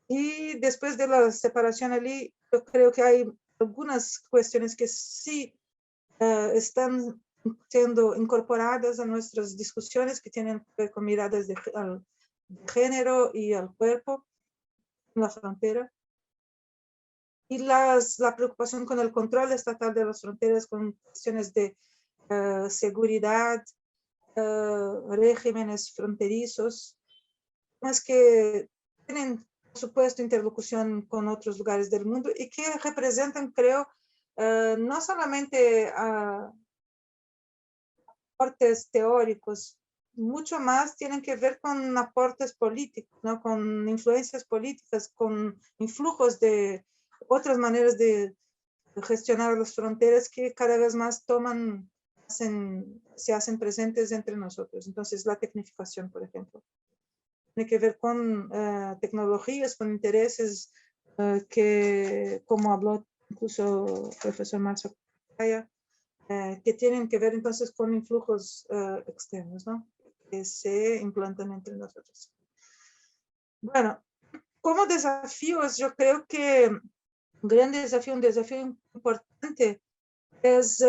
Y después de la separación allí, yo creo que hay algunas cuestiones que sí están siendo incorporadas a nuestras discusiones, que tienen que ver con miradas de género y al cuerpo en la frontera. Y la preocupación con el control estatal de las fronteras, con cuestiones de seguridad, regímenes fronterizos, más que tienen, por supuesto, interlocución con otros lugares del mundo y que representan, creo, no solamente aportes teóricos, mucho más tienen que ver con aportes políticos, ¿no? Con influencias políticas, con influjos de otras maneras de gestionar las fronteras que cada vez más se hacen presentes entre nosotros. Entonces, la tecnificación, por ejemplo. tiene que ver con tecnologías, con intereses que, como habló incluso el profesor Marzo Caya, que tienen que ver entonces con influjos externos, ¿no? Que se implantan entre nosotros. Bueno, como desafíos, yo creo que un gran desafío, un desafío importante es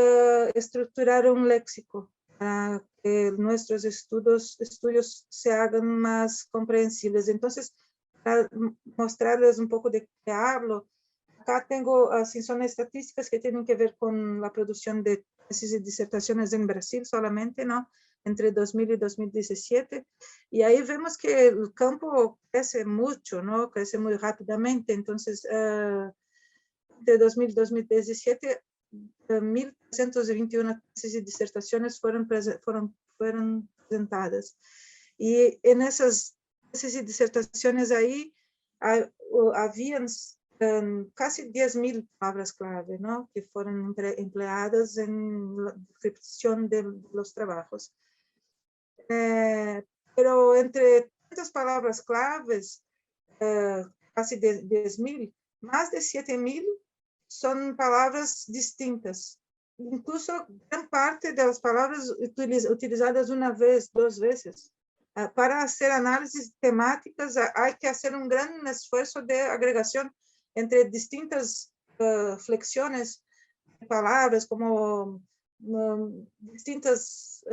estructurar un léxico para que nuestros estudios se hagan más comprensibles. Entonces, para mostrarles un poco de qué hablo, acá tengo, así son estadísticas que tienen que ver con la producción de tesis y disertaciones en Brasil solamente, ¿no? Entre 2000 y 2017. Y ahí vemos que el campo crece mucho, ¿no? Crece muy rápidamente. Entonces, de 2000 y 2017, 1.321 tesis y disertaciones fueron presentadas. Y en esas tesis y disertaciones ahí habían casi 10.000 palabras clave, ¿no? Que fueron empleadas en la descripción de los trabajos. Pero entre tantas palabras claves, casi 10.000, más de 7.000 son palabras distintas. Incluso gran parte de las palabras utilizadas una vez, dos veces. Para hacer análisis temáticas hay que hacer un gran esfuerzo de agregación entre distintas flexiones de palabras, como distintas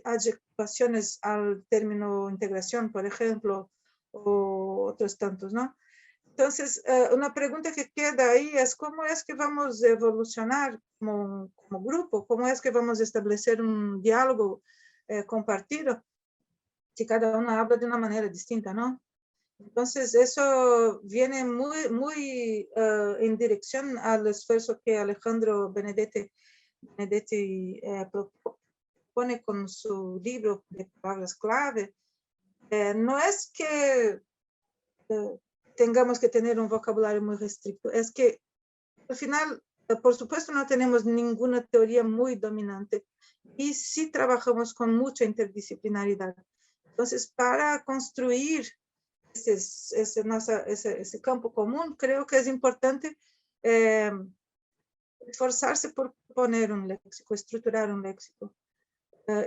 adjecuaciones al término integración, por ejemplo, o otros tantos, ¿no? Entonces, una pregunta que queda ahí es cómo es que vamos a evolucionar como grupo, cómo es que vamos a establecer un diálogo compartido, si cada uno habla de una manera distinta, ¿no? Entonces, eso viene muy en dirección al esfuerzo que Alejandro Benedetti propone con su libro de palabras clave. No es que tengamos que tener un vocabulario muy restricto, es que al final, por supuesto, no tenemos ninguna teoría muy dominante y sí trabajamos con mucha interdisciplinaridad. Entonces, para construir ese campo común, creo que es importante esforzarse por poner un léxico, estructurar un léxico.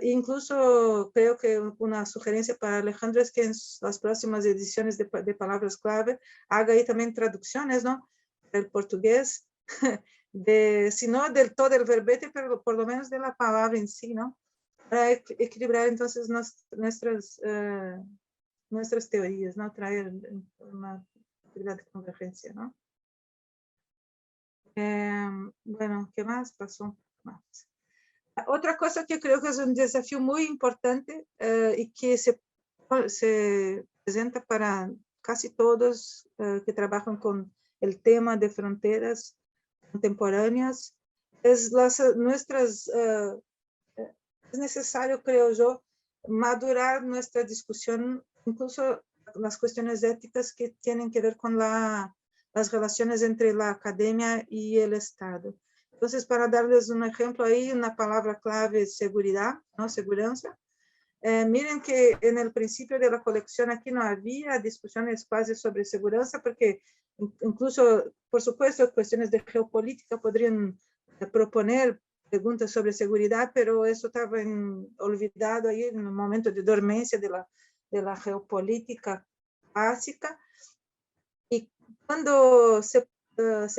Incluso creo que una sugerencia para Alejandro es que en las próximas ediciones de palabras clave haga ahí también traducciones, ¿no? Del portugués, si no del todo el verbete, pero por lo menos de la palabra en sí, ¿no? Para equilibrar entonces nuestras teorías, ¿no? Traer una actividad de convergencia, ¿no? Bueno, ¿qué más pasó? Más. Otra cosa que creo que es un desafío muy importante y que se presenta para casi todos que trabajan con el tema de fronteras contemporáneas es es necesario, creo yo, madurar nuestra discusión, incluso las cuestiones éticas que tienen que ver con las relaciones entre la academia y el Estado. Entonces, para darles un ejemplo ahí, una palabra clave es seguridad, ¿no? Seguranza. Miren que en el principio de la colección aquí no había discusiones casi sobre seguridad, porque incluso, por supuesto, cuestiones de geopolítica podrían proponer preguntas sobre seguridad, pero eso estaba olvidado ahí en un momento de dormencia de la geopolítica básica. Y cuando se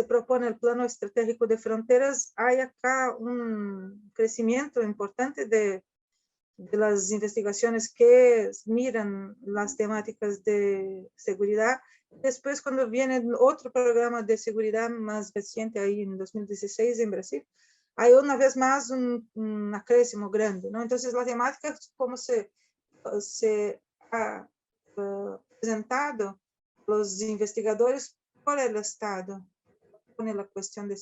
propone el plano estratégico de fronteras, hay acá un crecimiento importante de las investigaciones que miran las temáticas de seguridad. Después, cuando viene otro programa de seguridad más reciente, ahí en 2016 en Brasil, hay una vez más un acréscimo grande, ¿no? Entonces, la temática, como se ha presentado los investigadores por el Estado, pone la cuestión de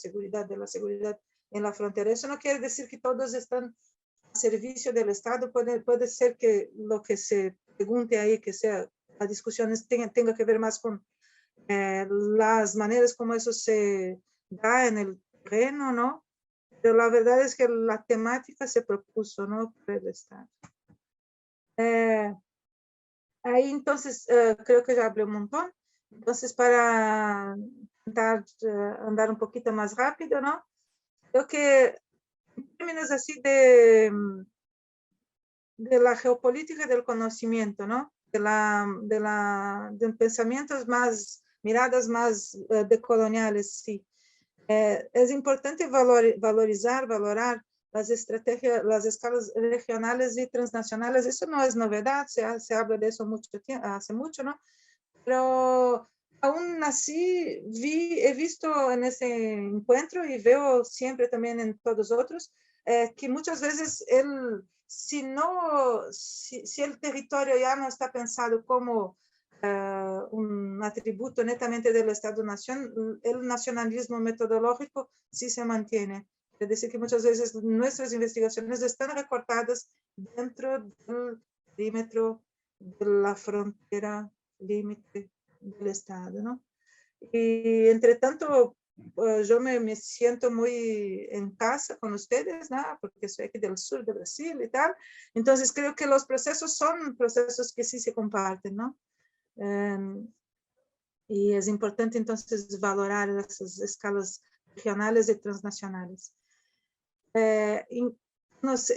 la seguridad en la frontera. Eso no quiere decir que todos están a servicio del Estado. Puede ser que lo que se pregunte ahí, que sea la discusión tenga que ver más con las maneras como eso se da en el terreno, ¿no? Pero la verdad es que la temática se propuso, ¿no? Por el Estado. Ahí entonces creo que ya hablé un montón. Entonces para intentar andar un poquito más rápido, ¿no? Creo que en términos así de la geopolítica del conocimiento, ¿no? De pensamientos más, miradas más decoloniales, sí. Es importante valorar las estrategias, las escalas regionales y transnacionales. Eso no es novedad, se habla de eso hace mucho, ¿no? Pero aún así he visto en ese encuentro y veo siempre también en todos otros que muchas veces si el territorio ya no está pensado como un atributo netamente del Estado-Nación, el nacionalismo metodológico sí se mantiene. Es decir, que muchas veces nuestras investigaciones están recortadas dentro del perímetro de la frontera límite del Estado, ¿no? Y entre tanto, yo me siento muy en casa con ustedes, ¿no? Porque soy aquí del sur de Brasil y tal. Entonces creo que los procesos son procesos que sí se comparten, ¿no? Y es importante entonces valorar esas escalas regionales y transnacionales.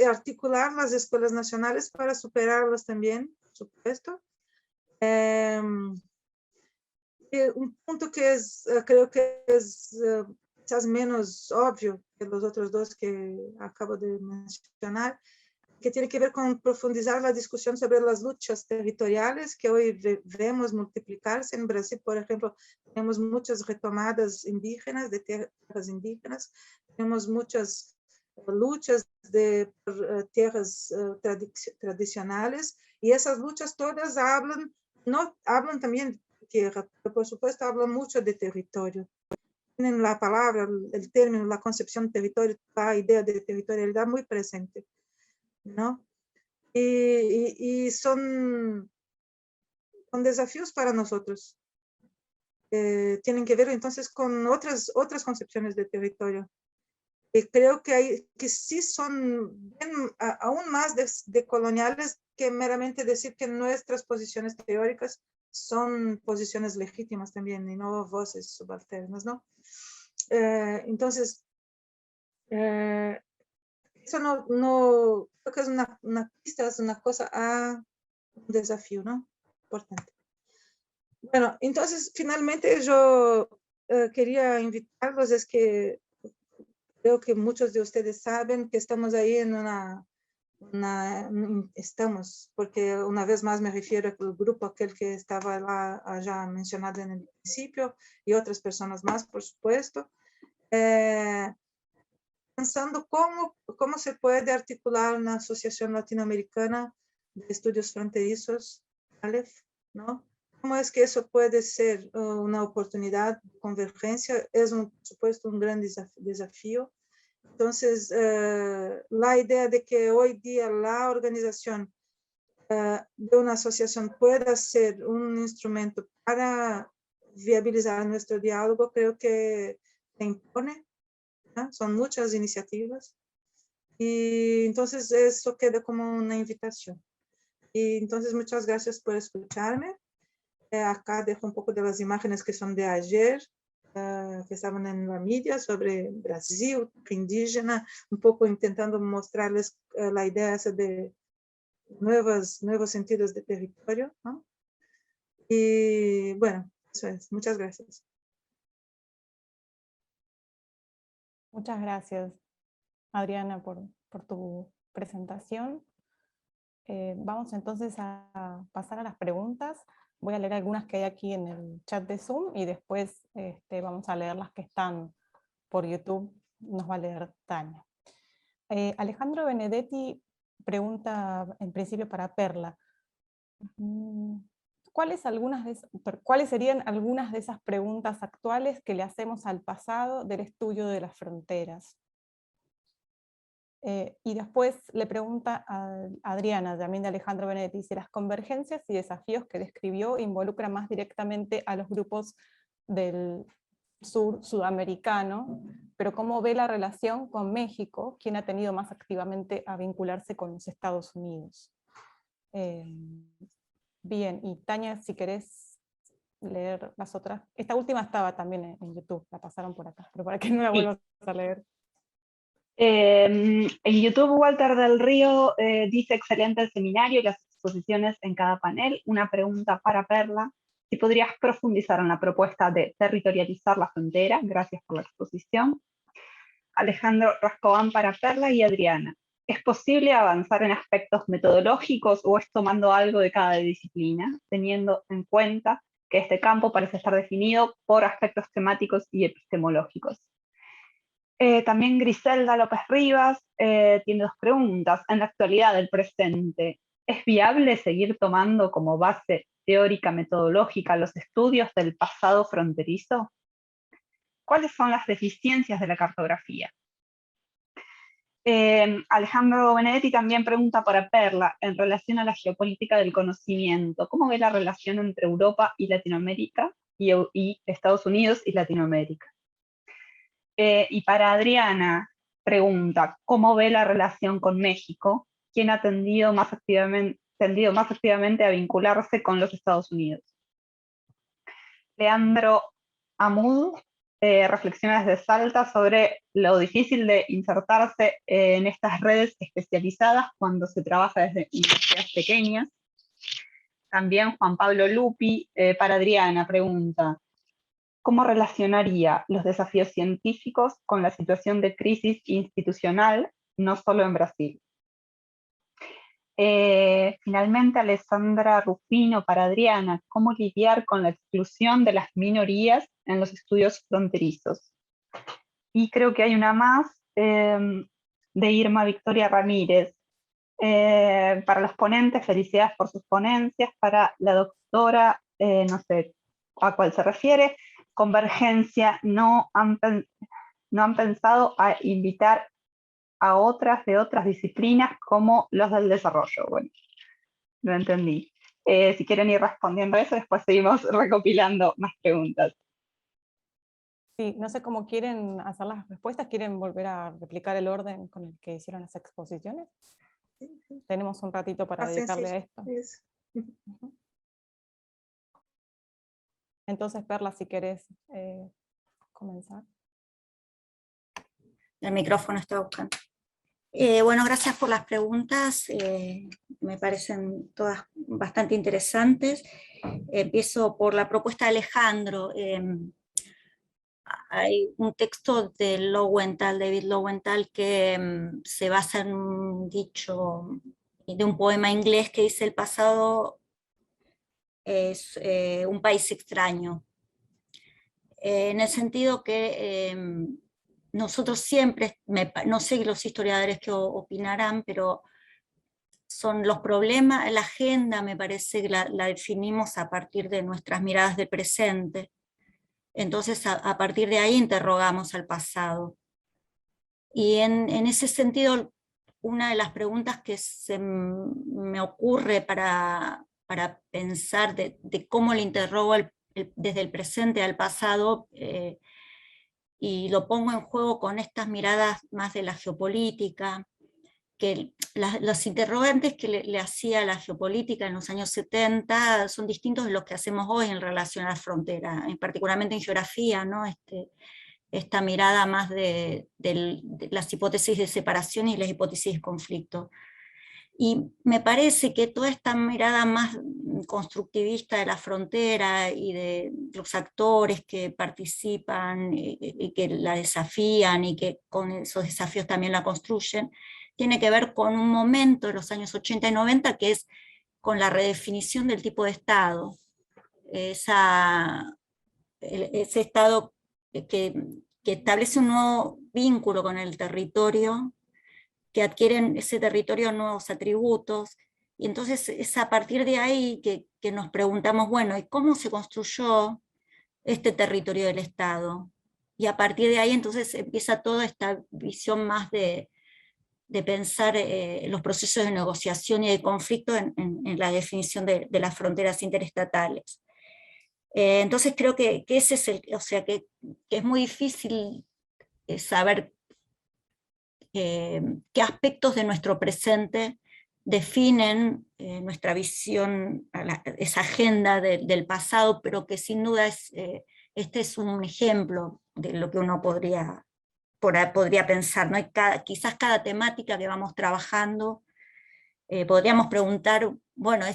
Articular las escuelas nacionales para superarlas también, por supuesto. Un punto que creo que es quizás menos obvio que los otros dos que acabo de mencionar, que tiene que ver con profundizar la discusión sobre las luchas territoriales que hoy vemos multiplicarse. En Brasil, por ejemplo, tenemos muchas retomadas indígenas, de tierras indígenas, tenemos muchas luchas de tierras tradicionales, y esas luchas todas hablan también de tierra, pero por supuesto hablan mucho de territorio. Tienen la palabra, el término, la concepción de territorio, la idea de territorialidad muy presente, ¿no? Y son desafíos para nosotros. Tienen que ver entonces con otras concepciones de territorio. Creo que sí son aún más de coloniales que meramente decir que nuestras posiciones teóricas son posiciones legítimas también y no voces subalternas, ¿no? Entonces, eso no creo que es una pista, es una cosa a un desafío, ¿no? Importante. Bueno, entonces finalmente yo quería invitarlos, es que creo que muchos de ustedes saben que estamos ahí en estamos, porque una vez más me refiero al grupo aquel que estaba ya mencionado en el principio y otras personas más, por supuesto, pensando cómo se puede articular una asociación latinoamericana de estudios fronterizos, ALEF, ¿no? ¿Cómo es que eso puede ser una oportunidad de convergencia? Es, por supuesto, un gran desafío. Entonces, la idea de que hoy día la organización de una asociación pueda ser un instrumento para viabilizar nuestro diálogo, creo que se impone, ¿no? Son muchas iniciativas. Y entonces eso queda como una invitación. Y entonces muchas gracias por escucharme. Acá dejo un poco de las imágenes que son de ayer, que estaban en la media sobre Brasil, indígena, un poco intentando mostrarles la idea esa de nuevos sentidos de territorio, ¿no? Y bueno, eso es. Muchas gracias. Muchas gracias, Adriana, por tu presentación. Vamos entonces a pasar a las preguntas. Voy a leer algunas que hay aquí en el chat de Zoom y después vamos a leer las que están por YouTube. Nos va a leer Tania. Alejandro Benedetti pregunta, en principio para Perla, ¿cuáles serían algunas de esas preguntas actuales que le hacemos al pasado del estudio de las fronteras? Y después le pregunta a Adriana, también de Alejandro Benedetti, si las convergencias y desafíos que describió involucran más directamente a los grupos del sur sudamericano, pero cómo ve la relación con México, quien ha tenido más activamente a vincularse con los Estados Unidos. Bien, y Tania, si querés leer las otras. Esta última estaba también en YouTube, la pasaron por acá, pero para que no la Sí. vuelvas a leer. En YouTube, Walter del Río dice: excelente el seminario y las exposiciones en cada panel. Una pregunta para Perla: si podrías profundizar en la propuesta de territorializar la frontera. Gracias por la exposición. Alejandro Rascobán para Perla y Adriana: ¿es posible avanzar en aspectos metodológicos o es tomando algo de cada disciplina, teniendo en cuenta que este campo parece estar definido por aspectos temáticos y epistemológicos? También Griselda López Rivas tiene dos preguntas. En la actualidad del presente, ¿es viable seguir tomando como base teórica metodológica los estudios del pasado fronterizo? ¿Cuáles son las deficiencias de la cartografía? Alejandro Benedetti también pregunta para Perla, en relación a la geopolítica del conocimiento: ¿cómo ve la relación entre Europa y Latinoamérica y Estados Unidos y Latinoamérica? Y para Adriana, pregunta: ¿cómo ve la relación con México? ¿Quién ha tendido más activamente a vincularse con los Estados Unidos? Leandro Amud reflexiona desde Salta sobre lo difícil de insertarse en estas redes especializadas cuando se trabaja desde universidades pequeñas. También Juan Pablo Lupi para Adriana pregunta: ¿cómo relacionaría los desafíos científicos con la situación de crisis institucional, no solo en Brasil? Finalmente, Alessandra Rufino para Adriana: ¿cómo lidiar con la exclusión de las minorías en los estudios fronterizos? Y creo que hay una más de Irma Victoria Ramírez. Para los ponentes, felicidades por sus ponencias. Para la doctora, no sé a cuál se refiere. Convergencia, ¿no han pensado a invitar a otras de otras disciplinas como los del desarrollo? Bueno, lo entendí. Si quieren ir respondiendo a eso, después seguimos recopilando más preguntas. Sí, no sé cómo quieren hacer las respuestas. ¿Quieren volver a replicar el orden con el que hicieron las exposiciones? Tenemos un ratito para dedicarle a esto. Ujú. Entonces, Perla, si querés comenzar. El micrófono está buscando. Bueno, gracias por las preguntas. Me parecen todas bastante interesantes. Empiezo por la propuesta de Alejandro. Hay un texto de Lowenthal, David Lowenthal, que se basa en un dicho de un poema inglés que dice: el pasado es un país extraño. En el sentido que nosotros siempre, no sé los historiadores qué opinarán, pero son los problemas, la agenda me parece que la definimos a partir de nuestras miradas del presente. Entonces a partir de ahí interrogamos al pasado. Y en ese sentido, una de las preguntas que se me ocurre para pensar de cómo le interrogo desde el presente al pasado, y lo pongo en juego con estas miradas más de la geopolítica, que los interrogantes que le hacía a la geopolítica en los años 70 son distintos de los que hacemos hoy en relación a la frontera, particularmente en geografía, ¿no? Esta mirada más de las hipótesis de separación y las hipótesis de conflicto. Y me parece que toda esta mirada más constructivista de la frontera y de los actores que participan y que la desafían y que con esos desafíos también la construyen, tiene que ver con un momento de los años 80 y 90 que es con la redefinición del tipo de Estado. Ese Estado que establece un nuevo vínculo con el territorio, que adquieren ese territorio nuevos atributos, y entonces es a partir de ahí que nos preguntamos, bueno, ¿y cómo se construyó este territorio del Estado? Y a partir de ahí entonces empieza toda esta visión más de pensar los procesos de negociación y de conflicto en la definición de las fronteras interestatales. Entonces creo que ese es o sea, que es muy difícil saber qué aspectos de nuestro presente definen nuestra visión, esa agenda del pasado, pero que sin duda este es un ejemplo de lo que uno podría pensar, ¿no? Quizás cada temática que vamos trabajando, podríamos preguntar, bueno,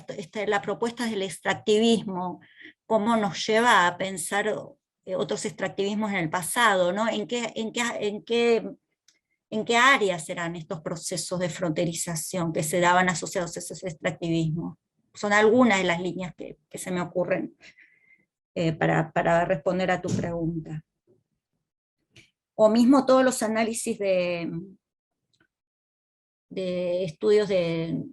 la propuesta del extractivismo, ¿cómo nos lleva a pensar otros extractivismos en el pasado, ¿no? ¿En qué áreas eran estos procesos de fronterización que se daban asociados a esos extractivismos? Son algunas de las líneas que se me ocurren para responder a tu pregunta. O mismo todos los análisis de estudios de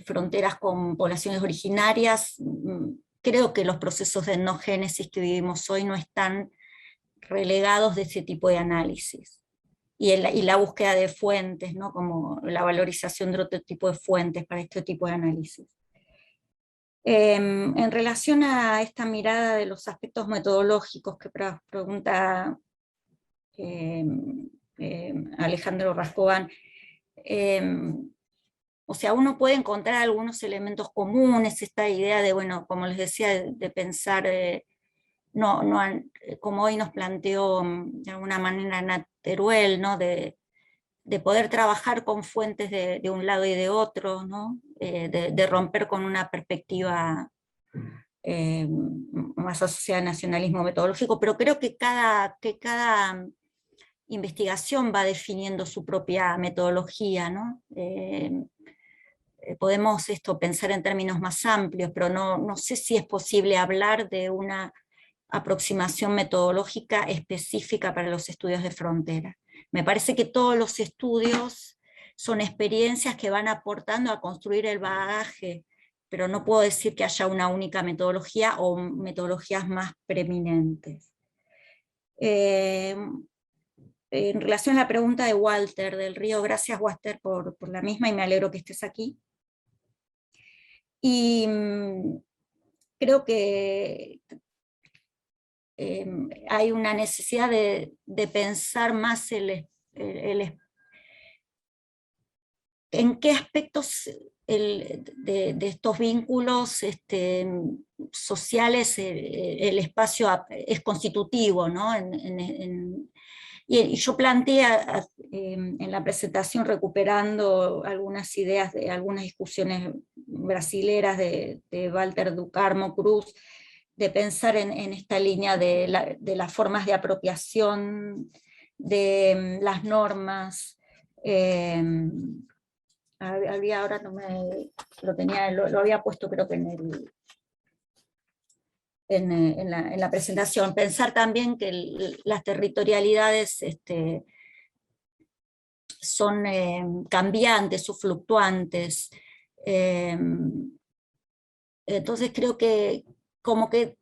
fronteras con poblaciones originarias. Creo que los procesos de etnogénesis que vivimos hoy no están relegados de ese tipo de análisis. Y la búsqueda de fuentes, ¿no? Como la valorización de otro tipo de fuentes para este tipo de análisis. En relación a esta mirada de los aspectos metodológicos que pregunta Alejandro Rascobán, o sea, uno puede encontrar algunos elementos comunes, esta idea de, bueno, como les decía, de pensar, como hoy nos planteó de alguna manera Nat Teruel, ¿no? de poder trabajar con fuentes de un lado y de otro, ¿no? De romper con una perspectiva más asociada al nacionalismo metodológico, pero creo que cada investigación va definiendo su propia metodología, ¿no? Podemos pensar en términos más amplios, pero no sé si es posible hablar de una aproximación metodológica específica para los estudios de frontera. Me parece que todos los estudios son experiencias que van aportando a construir el bagaje, pero no puedo decir que haya una única metodología o metodologías más preeminentes. En relación a la pregunta de Walter del Río, gracias Walter por la misma y me alegro que estés aquí. Y creo que hay una necesidad de pensar más en qué aspectos de estos vínculos sociales el espacio es constitutivo, ¿no? Y yo planteé en la presentación, recuperando algunas ideas de algunas discusiones brasileras de Walter do Carmo Cruz, de pensar en esta línea de las formas de apropiación, de las normas. Ahora no me lo tenía, lo había puesto creo que en la presentación. Pensar también que las territorialidades son cambiantes o fluctuantes. Entonces creo que como que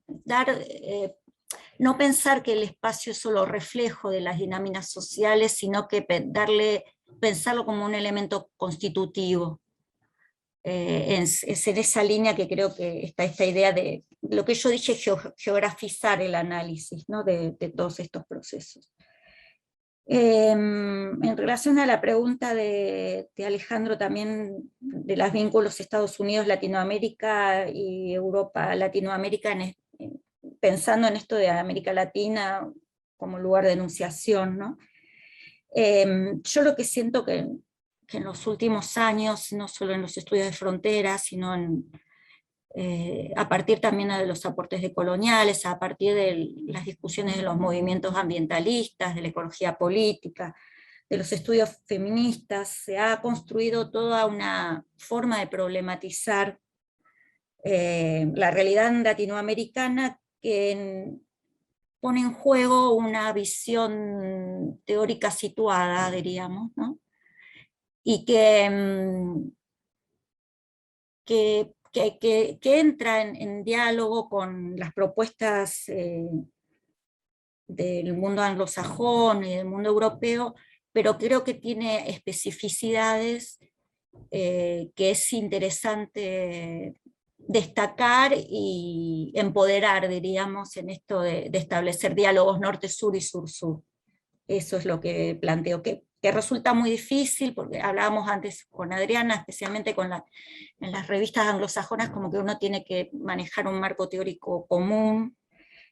no pensar que el espacio es solo reflejo de las dinámicas sociales, sino que pensarlo como un elemento constitutivo. Es en esa línea que creo que está esta idea de lo que yo dije, geografizar el análisis, ¿no? de todos estos procesos. En relación a la pregunta de Alejandro también de los vínculos Estados Unidos, Latinoamérica y Europa, Latinoamérica, pensando en esto de América Latina como lugar de enunciación, ¿no? Yo lo que siento que en los últimos años, no solo en los estudios de fronteras, sino a partir también de los aportes decoloniales, a partir de las discusiones de los movimientos ambientalistas, de la ecología política, de los estudios feministas, se ha construido toda una forma de problematizar la realidad latinoamericana que pone en juego una visión teórica situada, diríamos, ¿no? Y que entra en diálogo con las propuestas del mundo anglosajón y del mundo europeo, pero creo que tiene especificidades que es interesante destacar y empoderar, diríamos, en esto de establecer diálogos norte-sur y sur-sur. Eso es lo que planteo, que que resulta muy difícil, porque hablábamos antes con Adriana, especialmente en las revistas anglosajonas, como que uno tiene que manejar un marco teórico común,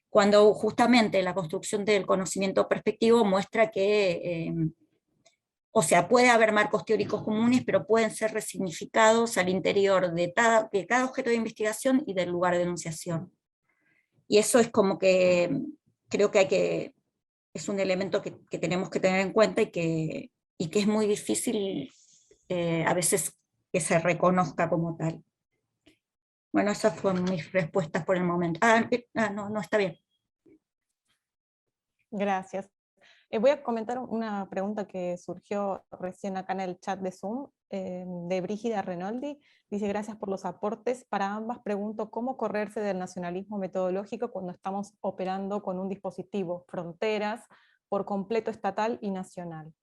cuando justamente la construcción del conocimiento perspectivo muestra que, o sea, puede haber marcos teóricos comunes, pero pueden ser resignificados al interior de cada objeto de investigación y del lugar de enunciación. Y eso es como que creo que es un elemento que tenemos que tener en cuenta y que es muy difícil a veces que se reconozca como tal. Bueno, esas fueron mis respuestas por el momento. No, está bien. Gracias. Voy a comentar una pregunta que surgió recién acá en el chat de Zoom, de Brígida Renoldi. Dice, gracias por los aportes. Para ambas pregunto, ¿cómo correrse del nacionalismo metodológico cuando estamos operando con un dispositivo, fronteras, por completo estatal y nacional?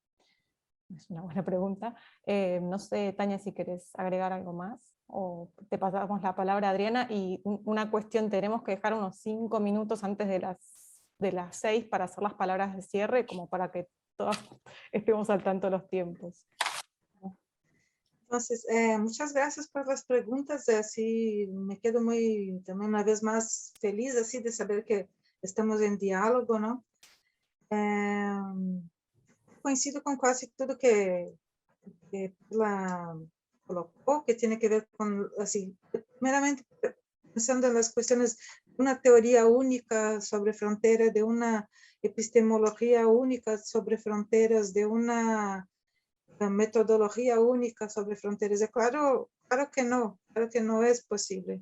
Es una buena pregunta. No sé, Tania, si querés agregar algo más, o te pasamos la palabra a Adriana, y una cuestión, tenemos que dejar unos 5 minutos antes de las 6 para hacer las palabras de cierre, como para que todos estemos al tanto de los tiempos. Entonces, muchas gracias por las preguntas, así me quedo muy, también una vez más feliz así de saber que estamos en diálogo, ¿no? Coincido con casi todo que la colocó, que tiene que ver con, así, primeramente pensando en las cuestiones de una teoría única sobre fronteras, de una epistemología única sobre fronteras, de una metodología única sobre fronteras. Claro que no es posible.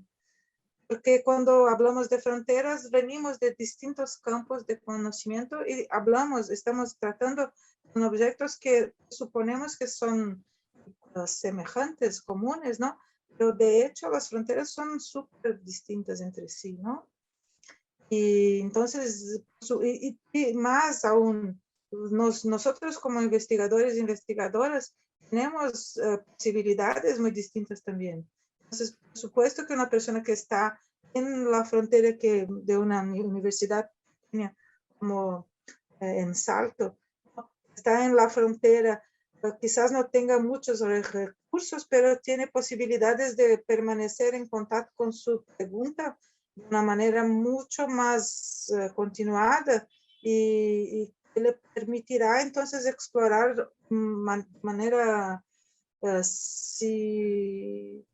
Porque cuando hablamos de fronteras, venimos de distintos campos de conocimiento y estamos tratando con objetos que suponemos que son semejantes, comunes, ¿no? Pero de hecho las fronteras son súper distintas entre sí, ¿no? Y entonces, y más aún, nosotros como investigadores e investigadoras tenemos posibilidades muy distintas también. Entonces, por supuesto que una persona que está en la frontera de una universidad como en Salto, ¿no? Está en la frontera, quizás no tenga muchos recursos, pero tiene posibilidades de permanecer en contacto con su pregunta de una manera mucho más continuada y que le permitirá entonces explorar de manera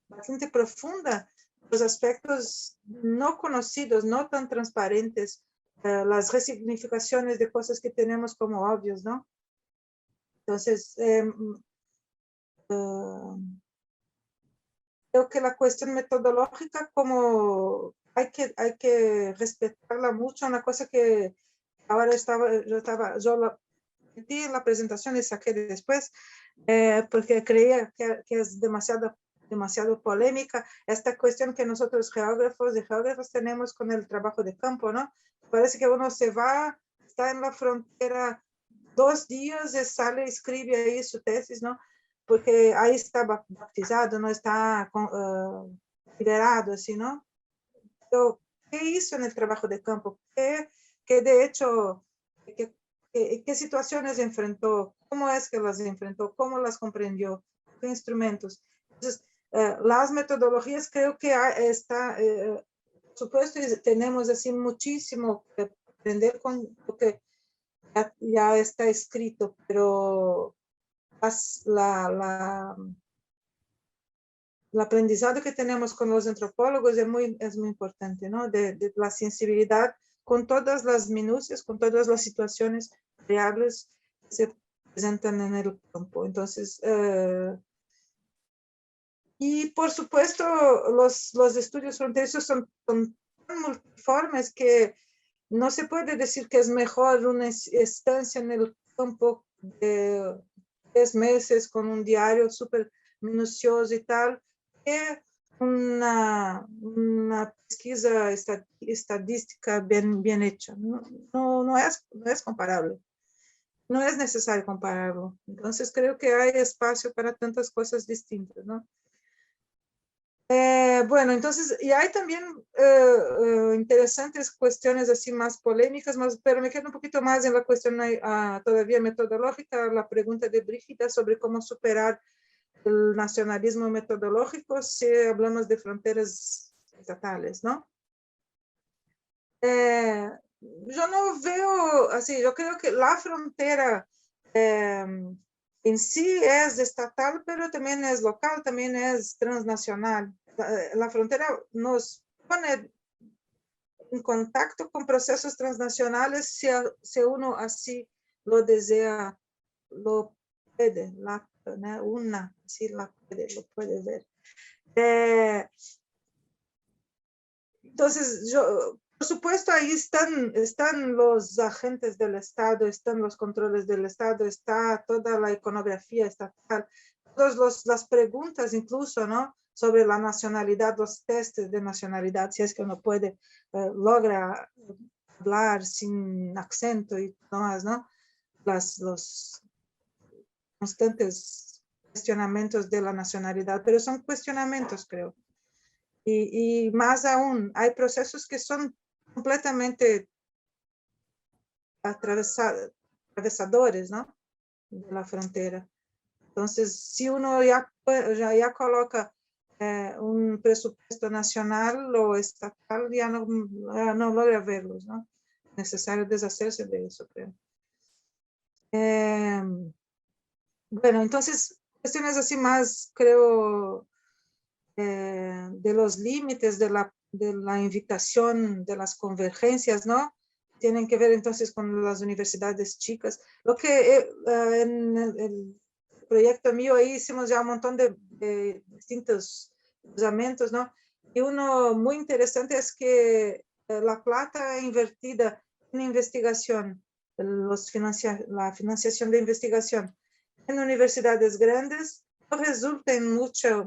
bastante profunda los aspectos no conocidos, no tan transparentes, las resignificaciones de cosas que tenemos como obvios, ¿no? Entonces, creo que la cuestión metodológica, como hay que respetarla mucho, una cosa que ahora yo la metí en la presentación y saqué después, porque creía que es demasiado polémica, esta cuestión que nosotros geógrafos y geógrafos tenemos con el trabajo de campo, ¿no? Parece que uno se va, está en la frontera 2 días y sale, escribe ahí su tesis, ¿no? Porque ahí está bautizado, no está liberado, así, ¿no? Pero, ¿qué hizo en el trabajo de campo? ¿Qué de hecho, qué situaciones enfrentó? ¿Cómo es que las enfrentó? ¿Cómo las comprendió? ¿Qué instrumentos? Entonces, las metodologías creo que está, por supuesto, tenemos así muchísimo que aprender con lo que ya está escrito, pero el aprendizaje que tenemos con los antropólogos es muy importante, ¿no? De la sensibilidad con todas las minucias, con todas las situaciones reales que se presentan en el campo. Entonces, y por supuesto, los estudios fronterizos son tan multiformes que no se puede decir que es mejor una estancia en el campo de 3 meses con un diario súper minucioso y tal, que una pesquisa estadística bien hecha. No es comparable. No es necesario compararlo. Entonces creo que hay espacio para tantas cosas distintas, ¿no? Bueno, entonces, y hay también interesantes cuestiones así más polémicas, pero me quedo un poquito más en la cuestión todavía metodológica, la pregunta de Brígida sobre cómo superar el nacionalismo metodológico si hablamos de fronteras estatales, ¿no? Yo no veo así, yo creo que la frontera en sí es estatal, pero también es local, también es transnacional. La frontera nos pone en contacto con procesos transnacionales si uno así lo desea, lo puede, así lo puede ver. Entonces, por supuesto, ahí están los agentes del Estado, están los controles del Estado, está toda la iconografía estatal, todas las preguntas incluso, ¿no? Sobre la nacionalidad, los testes de nacionalidad, si es que uno puede, logra hablar sin acento y demás, ¿no? Los constantes cuestionamientos de la nacionalidad, pero son cuestionamientos, creo. Y más aún, hay procesos que son completamente atravesadores, ¿no? De la frontera. Entonces, si uno ya coloca un presupuesto nacional o estatal, ya no logra verlos, ¿no? Es necesario deshacerse de eso, creo. Bueno, entonces, cuestiones así más, creo, de los límites de la invitación, de las convergencias, ¿no? Tienen que ver entonces con las universidades chicas. Lo que en el proyecto mío ahí hicimos ya un montón de distintos cruzamientos, ¿no? Y uno muy interesante es que la plata invertida en investigación, la financiación de investigación en universidades grandes, resulta en muchos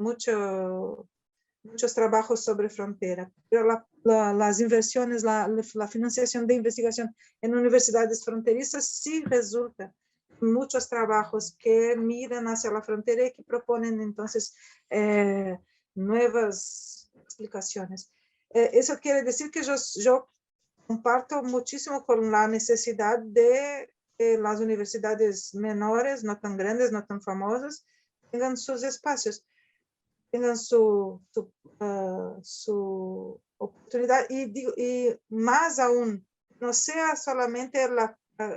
trabajos sobre frontera, pero las inversiones, la financiación de investigación en universidades fronterizas sí resulta en muchos trabajos que miran hacia la frontera y que proponen entonces nuevas explicaciones. Eso quiere decir que yo comparto muchísimo con la necesidad de las universidades menores, no tan grandes, no tan famosas, tengan sus espacios, tengan su oportunidad y más aún, no sea solamente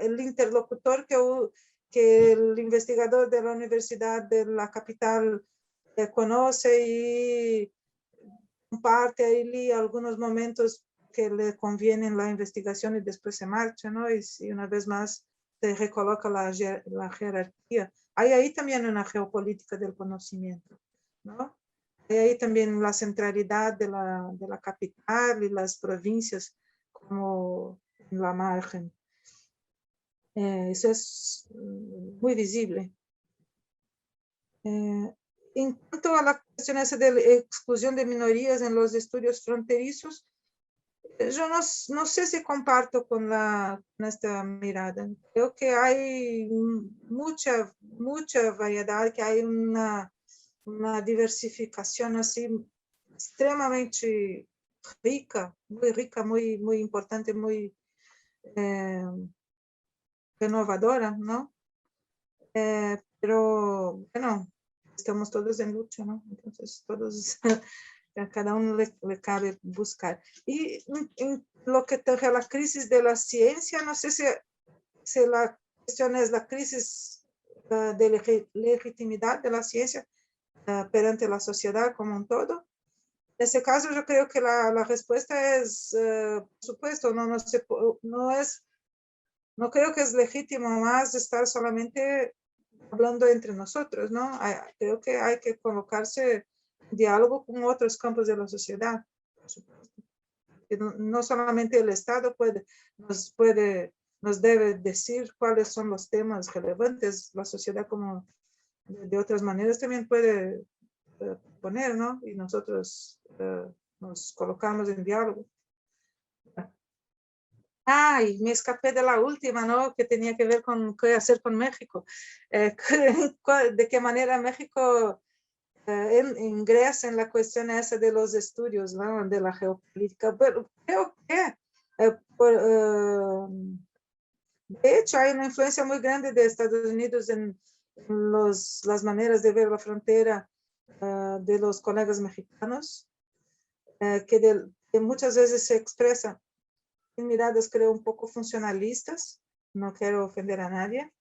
el interlocutor que el investigador de la universidad de la capital conoce y comparte ahí algunos momentos que le convienen la investigación y después se marcha, ¿no? Y una vez más se recoloca la jerarquía. Hay ahí también una geopolítica del conocimiento, ¿no? Hay ahí también la centralidad de la capital y las provincias como en la margen. Eso es muy visible. En cuanto a la cuestión esa de la exclusión de minorías en los estudios fronterizos, yo no sé si comparto con esta mirada. Creo que hay mucha variedad, que hay una diversificación así extremadamente rica, muy importante, muy renovadora, ¿no? Pero bueno, estamos todos en lucha, ¿no? Entonces todos a cada uno le cabe buscar. Y en lo que toca a la crisis de la ciencia, no sé si la cuestión es la crisis de legitimidad de la ciencia perante la sociedad como un todo. En ese caso, yo creo que la respuesta es, por supuesto, no creo que es legítimo más estar solamente hablando entre nosotros, ¿no? Creo que hay que colocarse en diálogo con otros campos de la sociedad, por supuesto. No solamente el Estado nos debe decir cuáles son los temas relevantes, la sociedad como de otras maneras también puede poner, ¿no? Y nosotros nos colocamos en diálogo. Y me escapé de la última, ¿no? Que tenía que ver con qué hacer con México. De qué manera México ingresa en la cuestión esa de los estudios, ¿no? De la geopolítica, pero creo que de hecho hay una influencia muy grande de Estados Unidos en las maneras de ver la frontera de los colegas mexicanos, que muchas veces se expresan en miradas, creo, un poco funcionalistas. No quiero ofender a nadie,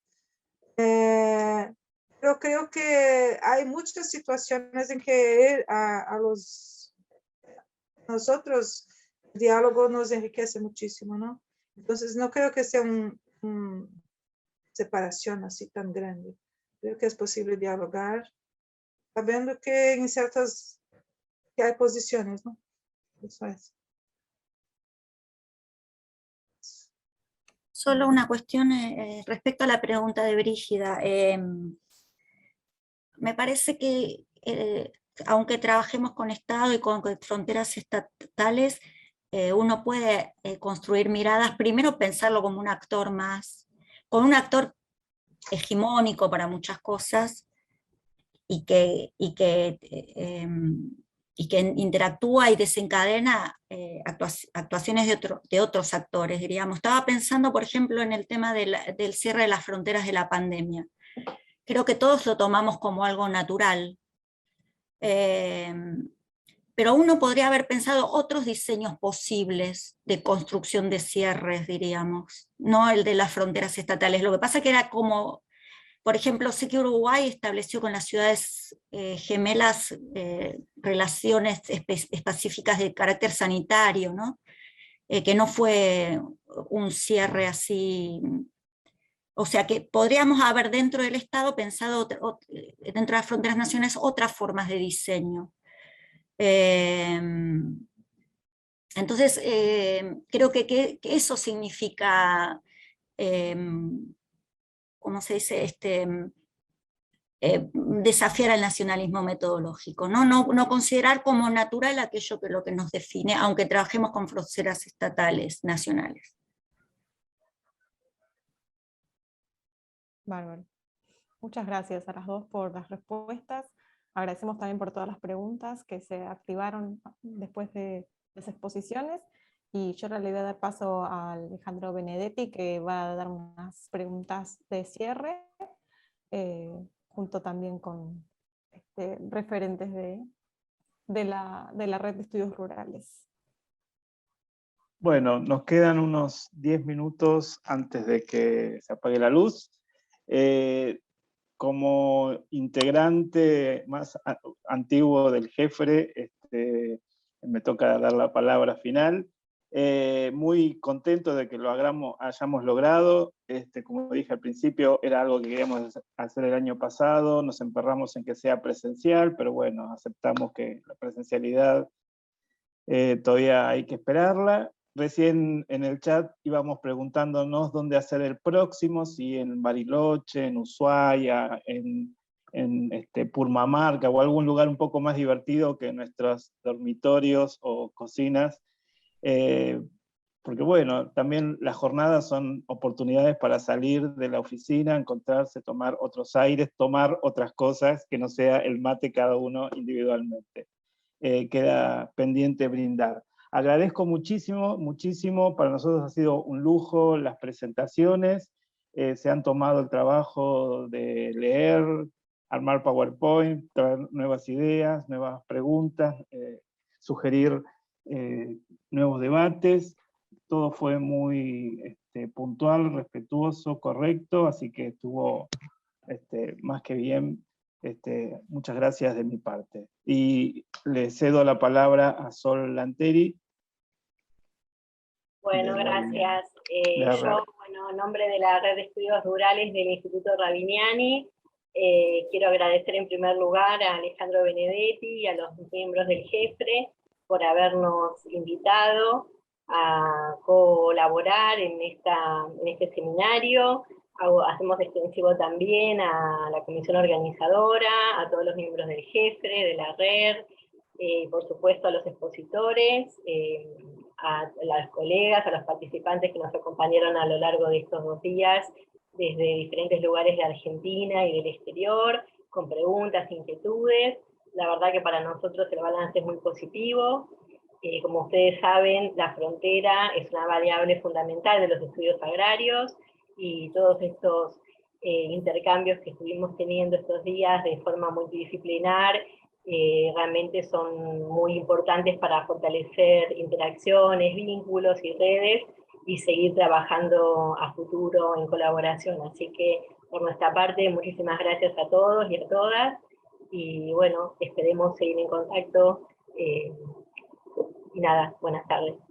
pero creo que hay muchas situaciones en que nosotros el diálogo nos enriquece muchísimo, ¿no? Entonces no creo que sea una separación así tan grande. Creo que es posible dialogar, sabiendo que en que hay posiciones, ¿no? Eso es. Solo una cuestión respecto a la pregunta de Brígida. Me parece que aunque trabajemos con Estado y con fronteras estatales, uno puede construir miradas, primero pensarlo como un actor más, como un actor hegemónico para muchas cosas, y que interactúa y desencadena actuaciones de otros actores, diríamos. Estaba pensando, por ejemplo, en el tema del cierre de las fronteras de la pandemia. Creo que todos lo tomamos como algo natural, pero uno podría haber pensado otros diseños posibles de construcción de cierres, diríamos, no el de las fronteras estatales. Lo que pasa que era como, por ejemplo, sé que Uruguay estableció con las ciudades gemelas relaciones específicas de carácter sanitario, ¿no? Que no fue un cierre así. O sea que podríamos haber dentro del Estado pensado, dentro de las fronteras nacionales, otras formas de diseño. Entonces, creo que eso significa, ¿cómo se dice? Desafiar el nacionalismo metodológico, ¿no? No considerar como natural aquello que lo que nos define, aunque trabajemos con fronteras estatales, nacionales. Bárbaro. Muchas gracias a las dos por las respuestas. Agradecemos también por todas las preguntas que se activaron después de las exposiciones. Y yo ahora le voy a dar paso a Alejandro Benedetti, que va a dar unas preguntas de cierre, junto también con referentes de la red de estudios rurales. Bueno, nos quedan unos 10 minutos antes de que se apague la luz. Como integrante más antiguo del JEFRE, me toca dar la palabra final. Muy contento de que lo hayamos logrado. Como dije al principio, era algo que queríamos hacer el año pasado, nos emperramos en que sea presencial, pero bueno, aceptamos que la presencialidad todavía hay que esperarla. Recién en el chat íbamos preguntándonos dónde hacer el próximo, si en Bariloche, en Ushuaia, en Purmamarca, o algún lugar un poco más divertido que nuestros dormitorios o cocinas. Porque bueno, también las jornadas son oportunidades para salir de la oficina, encontrarse, tomar otros aires, tomar otras cosas que no sea el mate cada uno individualmente. Queda pendiente brindar. Agradezco muchísimo, muchísimo, para nosotros ha sido un lujo las presentaciones, se han tomado el trabajo de leer, armar PowerPoint, traer nuevas ideas, nuevas preguntas, sugerir nuevos debates. Todo fue muy puntual, respetuoso, correcto, así que estuvo más que bien. Muchas gracias de mi parte. Y le cedo la palabra a Sol Lanteri. Bueno, gracias. Yo, en nombre de la Red de Estudios Rurales del Instituto Rabiniani, quiero agradecer en primer lugar a Alejandro Benedetti y a los miembros del JEFRE por habernos invitado a colaborar en este seminario. Hacemos extensivo también a la comisión organizadora, a todos los miembros del JEFRE, de la red, por supuesto a los expositores, a las colegas, a los participantes que nos acompañaron a lo largo de estos 2 días, desde diferentes lugares de Argentina y del exterior, con preguntas, inquietudes. la verdad que para nosotros el balance es muy positivo. Como ustedes saben, la frontera es una variable fundamental de los estudios agrarios, y todos estos intercambios que estuvimos teniendo estos días de forma multidisciplinar realmente son muy importantes para fortalecer interacciones, vínculos y redes, y seguir trabajando a futuro en colaboración. Así que por nuestra parte, muchísimas gracias a todos y a todas, y bueno, esperemos seguir en contacto, y nada, buenas tardes.